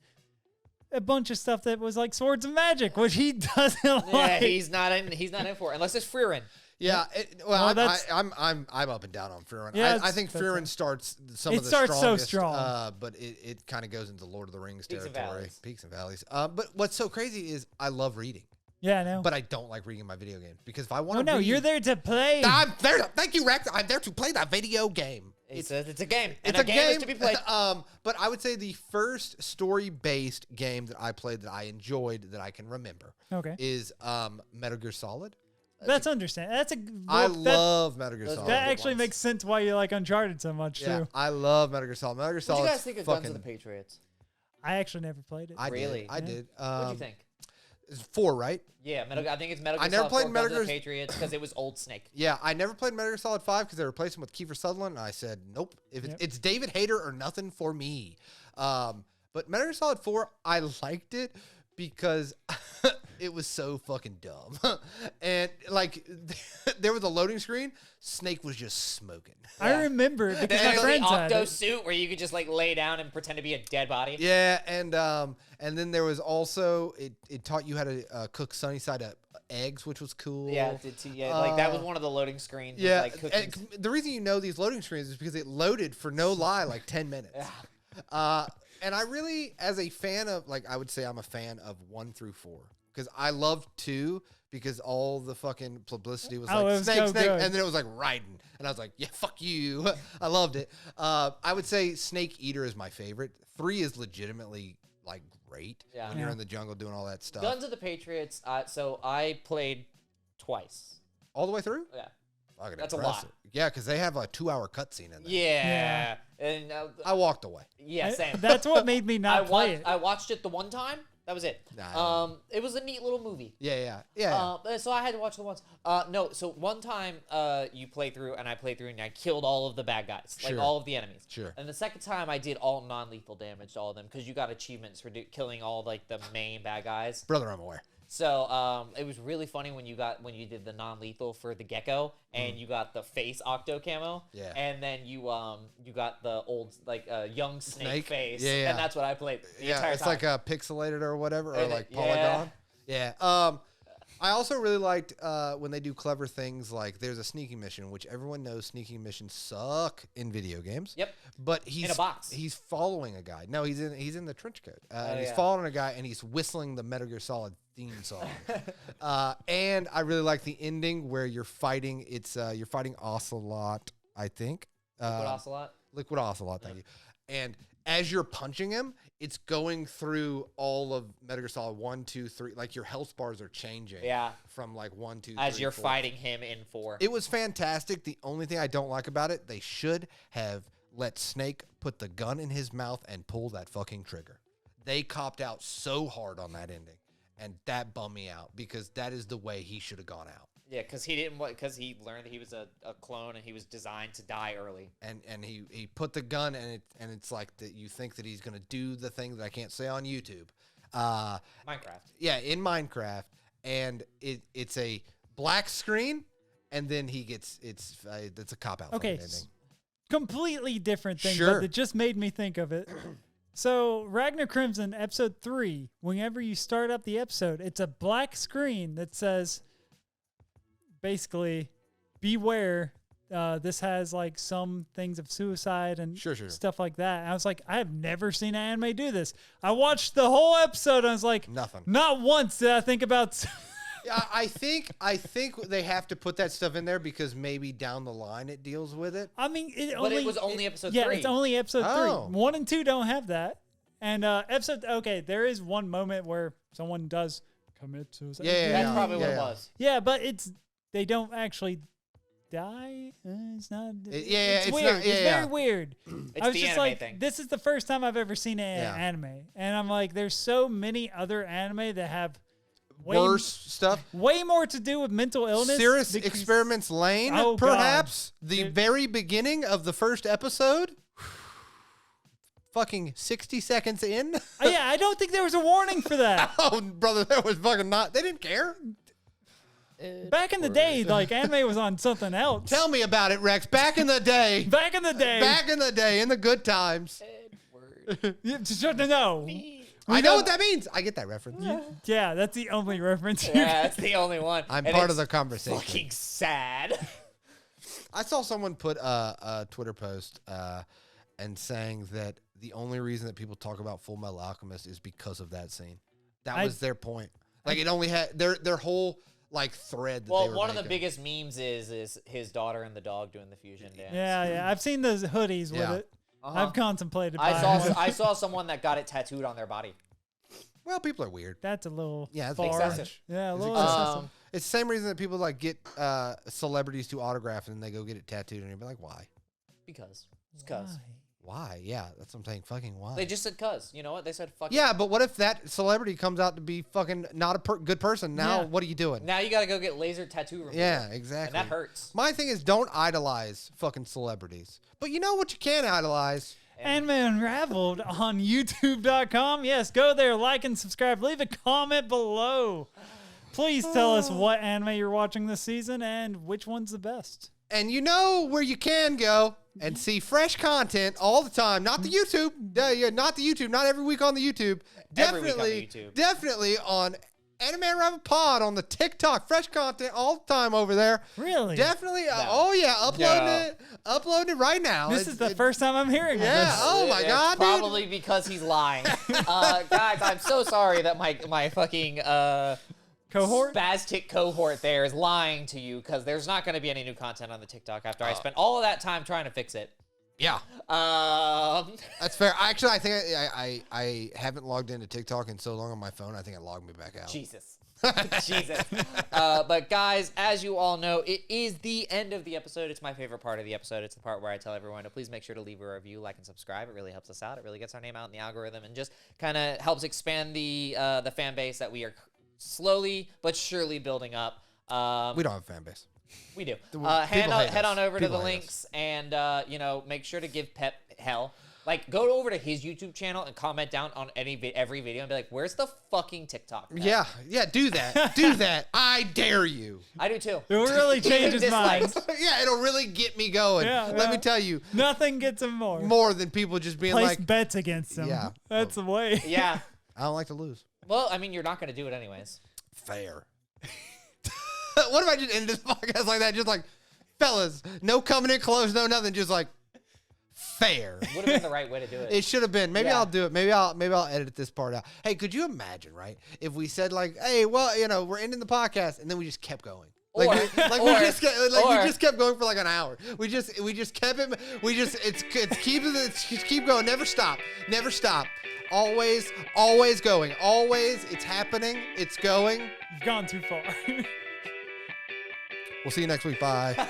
a bunch of stuff that was like Swords of Magic, which he doesn't Yeah, like. he's not in for it unless it's Frieren. Yeah, Well, that's- I'm up and down on Frieren. Yeah, I think that's Frieren it. starts some It of the starts so strongest, strong. but it kind of goes into Lord of the Rings Peaks and territory, valleys. peaks and valleys. But what's so crazy is I love reading, Yeah, I know. but I don't like reading my video games because if I want Oh to, no, you're there to play. I'm there. Thank you, Rex. I'm there to play that video game. It's a game. And It's a game is to be played. But I would say the first story-based game that I played that I enjoyed that I can remember Okay, is Metal Gear Solid. that's understandable. That's a. I Well, that, love Metal Gear those Solid. that good actually ones. makes sense why you like Uncharted so much Yeah, too. I love Metal Gear Solid. Metal Gear What Solid. do you guys think of Guns of the Patriots? I actually never played it. I Really? did. I Yeah. did. What do you think? It's 4, right? Yeah, I think it's Metal Gear I never Solid played 4, Metal Guns of the Gear- Patriots because it was Old Snake. Yeah, I never played Metal Gear Solid 5 because they replaced him with Kiefer Sutherland, and I said, nope. If Yep. it's David Hayter or nothing for me. But Metal Gear Solid 4, I liked it because it was so fucking dumb. And, like, there was a loading screen. Snake was just smoking. I remember it because my There's friends the had Octo it. suit where you could just like lay down and pretend to be a dead body. Yeah, and then there was also, it taught you how to cook sunny side up eggs, which was cool. Yeah, it did too. Yeah, like that was one of the loading screens. was, Yeah, like cooking. and the reason you know these loading screens is because it loaded for no lie like 10 minutes. And I really, as a fan of, like, I would say I'm a fan of 1 through 4 because I loved 2 because all the fucking publicity was Oh, it like was snake, so snake, good. and then it was like Raiden, and I was like, yeah, fuck you. I loved it. I would say Snake Eater is my favorite. 3 is legitimately like great Yeah. when you're Yeah. in the jungle doing all that stuff. Guns of the Patriots. So I played twice. All the way through? Yeah. Fucking That's a impressive. lot. Yeah, because they have a 2-hour cutscene in there. Yeah. And I walked away. yeah, same. That's what made me not play it. I watched it the one time. That was it. Nah. It was a neat little movie. Yeah. So I had to watch the once. No, so one time you play through and I played through and I killed all of the bad guys, like Sure. all of the enemies. Sure. And the second time I did all non-lethal damage to all of them because you got achievements for killing all like the main bad guys. Brother, I'm aware. So it was really funny when you did the non-lethal for the gecko and you got the face octo camo. Yeah. And then you got the old like young snake face. Yeah. And that's what I played the Yeah, entire it's time. like pixelated or whatever, or And like it- polygon. Yeah. I also really liked when they do clever things like there's a sneaking mission, which everyone knows sneaking missions suck in video games. Yep. But he's a box. He's following a guy. No, he's in the trench coat. And he's yeah. following a guy and he's whistling the Metal Gear Solid theme song. And I really like the ending where you're fighting. You're fighting Ocelot, I think. Liquid Ocelot. Liquid Ocelot, thank you. And as you're punching him, it's going through all of Metal Gear Solid 1, 2, 3. Like your health bars are changing. Yeah. From like 1, 2, 3, As you're 4. fighting him in 4. It was fantastic. The only thing I don't like about it, they should have let Snake put the gun in his mouth and pull that fucking trigger. They copped out so hard on that ending, and that bummed me out because that is the way he should have gone out. Yeah, because he learned that he was a clone and he was designed to die early. And he put the gun and it's like that you think that he's gonna do the thing that I can't say on YouTube. Minecraft. Yeah, in Minecraft, and it's a black screen, and then he gets it's a cop out. Okay, ending. completely different thing, Sure. but it just made me think of it. So Ragnar Crimson, episode 3, whenever you start up the episode, it's a black screen that says, basically, beware. This has like some things of suicide and Sure. stuff like that. And I was like, I have never seen an anime do this. I watched the whole episode and I was like, Nothing. not once did I think about. Yeah, I think they have to put that stuff in there because maybe down the line it deals with it. I mean, But it was only episode Yeah, 3. it's only episode Oh. 3. 1 and 2 don't have that. And there is one moment where someone does commit suicide. Yeah, That's probably what yeah. it was. Yeah, but they don't actually die. It's not. It's weird. not- it's very weird. It's I was the just anime like, thing. this is the first time I've ever seen an Yeah. anime, and I'm like, there's so many other anime that have way, Worse stuff. way more to do with mental illness. Serious because- Experiments Lane, Oh, God. perhaps the very beginning of the first episode. Fucking 60 seconds in. Yeah, I don't think there was a warning for that. Oh, brother, that was fucking not. They didn't care. Back in the day, like anime was on something else. Tell me about it, Rex. Back in the day. Back in the day. Back in the day, in the good times. You just have to know. I know what that means. I get that reference. Yeah, that's the only reference. Yeah, that's the only one. I'm And part of it's the conversation. Fucking sad. I saw someone put a Twitter post and saying that the only reason that people talk about Full Metal Alchemist is because of that scene. That was their point. Like, it only had their whole like thread. That they were one of the making. biggest memes is his daughter and the dog doing the fusion dance. Yeah. I've seen those hoodies with Yeah. it. I've contemplated. I buying one. I saw someone that got it tattooed on their body. Well, people are weird. That's a little Yeah, it's far. excessive. Yeah, a It's little excessive. excessive. It's the same reason that people like get celebrities to autograph and then they go get it tattooed and you're like, why? Because. It's cuz. Why? Yeah, that's what I'm saying. Fucking why? They just said cuz. You know what? They said fuck. Yeah, but what if that celebrity comes out to be fucking not a good person? Now, Yeah. what are you doing? Now you gotta go get laser tattoo removal. Yeah, exactly. And that hurts. My thing is, don't idolize fucking celebrities. But you know what you can idolize? Anime Unraveled on YouTube.com. Yes, go there, like and subscribe. Leave a comment below. Please tell us what anime you're watching this season and which one's the best. And you know where you can go and see fresh content all the time. Not the YouTube. Yeah, not the YouTube. Not every week on the YouTube. Every week on Definitely, YouTube. definitely on Anime Unraveled Pod on the TikTok. Fresh content all the time over there. Really? Definitely. Oh yeah, uploading it right now. This is the first time I'm hearing of Yeah. this. Oh my It's god, dude. probably because he's lying. Guys, I'm so sorry that my fucking Cohort? spastic cohort there is lying to you, because there's not going to be any new content on the TikTok after I spent all of that time trying to fix it. Yeah. That's fair. Actually, I think I haven't logged into TikTok in so long on my phone. I think it logged me back out. Jesus. Jesus. But guys, as you all know, it is the end of the episode. It's my favorite part of the episode. It's the part where I tell everyone to please make sure to leave a review, like, and subscribe. It really helps us out. It really gets our name out in the algorithm and just kind of helps expand the fan base that we are slowly but surely building up. We don't have a fan base. We do. People Head hate on us. over to People the hate links and, make sure to give Pep hell. Like, go over to his YouTube channel and comment down on every video and be like, where's the fucking TikTok? Pep? Yeah, do that. Do that. I dare you. I do too. It will really change his mind. Dislikes. Yeah, it'll really get me going. Let me tell you, Nothing gets him more. more than people just being Place like, bets against him. Yeah. That's the way. Yeah. I don't like to lose. Well, I mean, you're not going to do it anyways. Fair. What if I just ended this podcast like that? Just like, fellas, no coming in close, no nothing. Just like, fair. Would have been the right way to do it. It should have been. Maybe Yeah. I'll do it. Maybe I'll edit this part out. Hey, could you imagine, right? If we said like, hey, well, we're ending the podcast, and then we just kept going. We just kept going for like an hour. We just kept it. Just keep going. Never stop. Never stop. Always going. Always. It's happening. It's going. You've gone too far. We'll see you next week. Bye.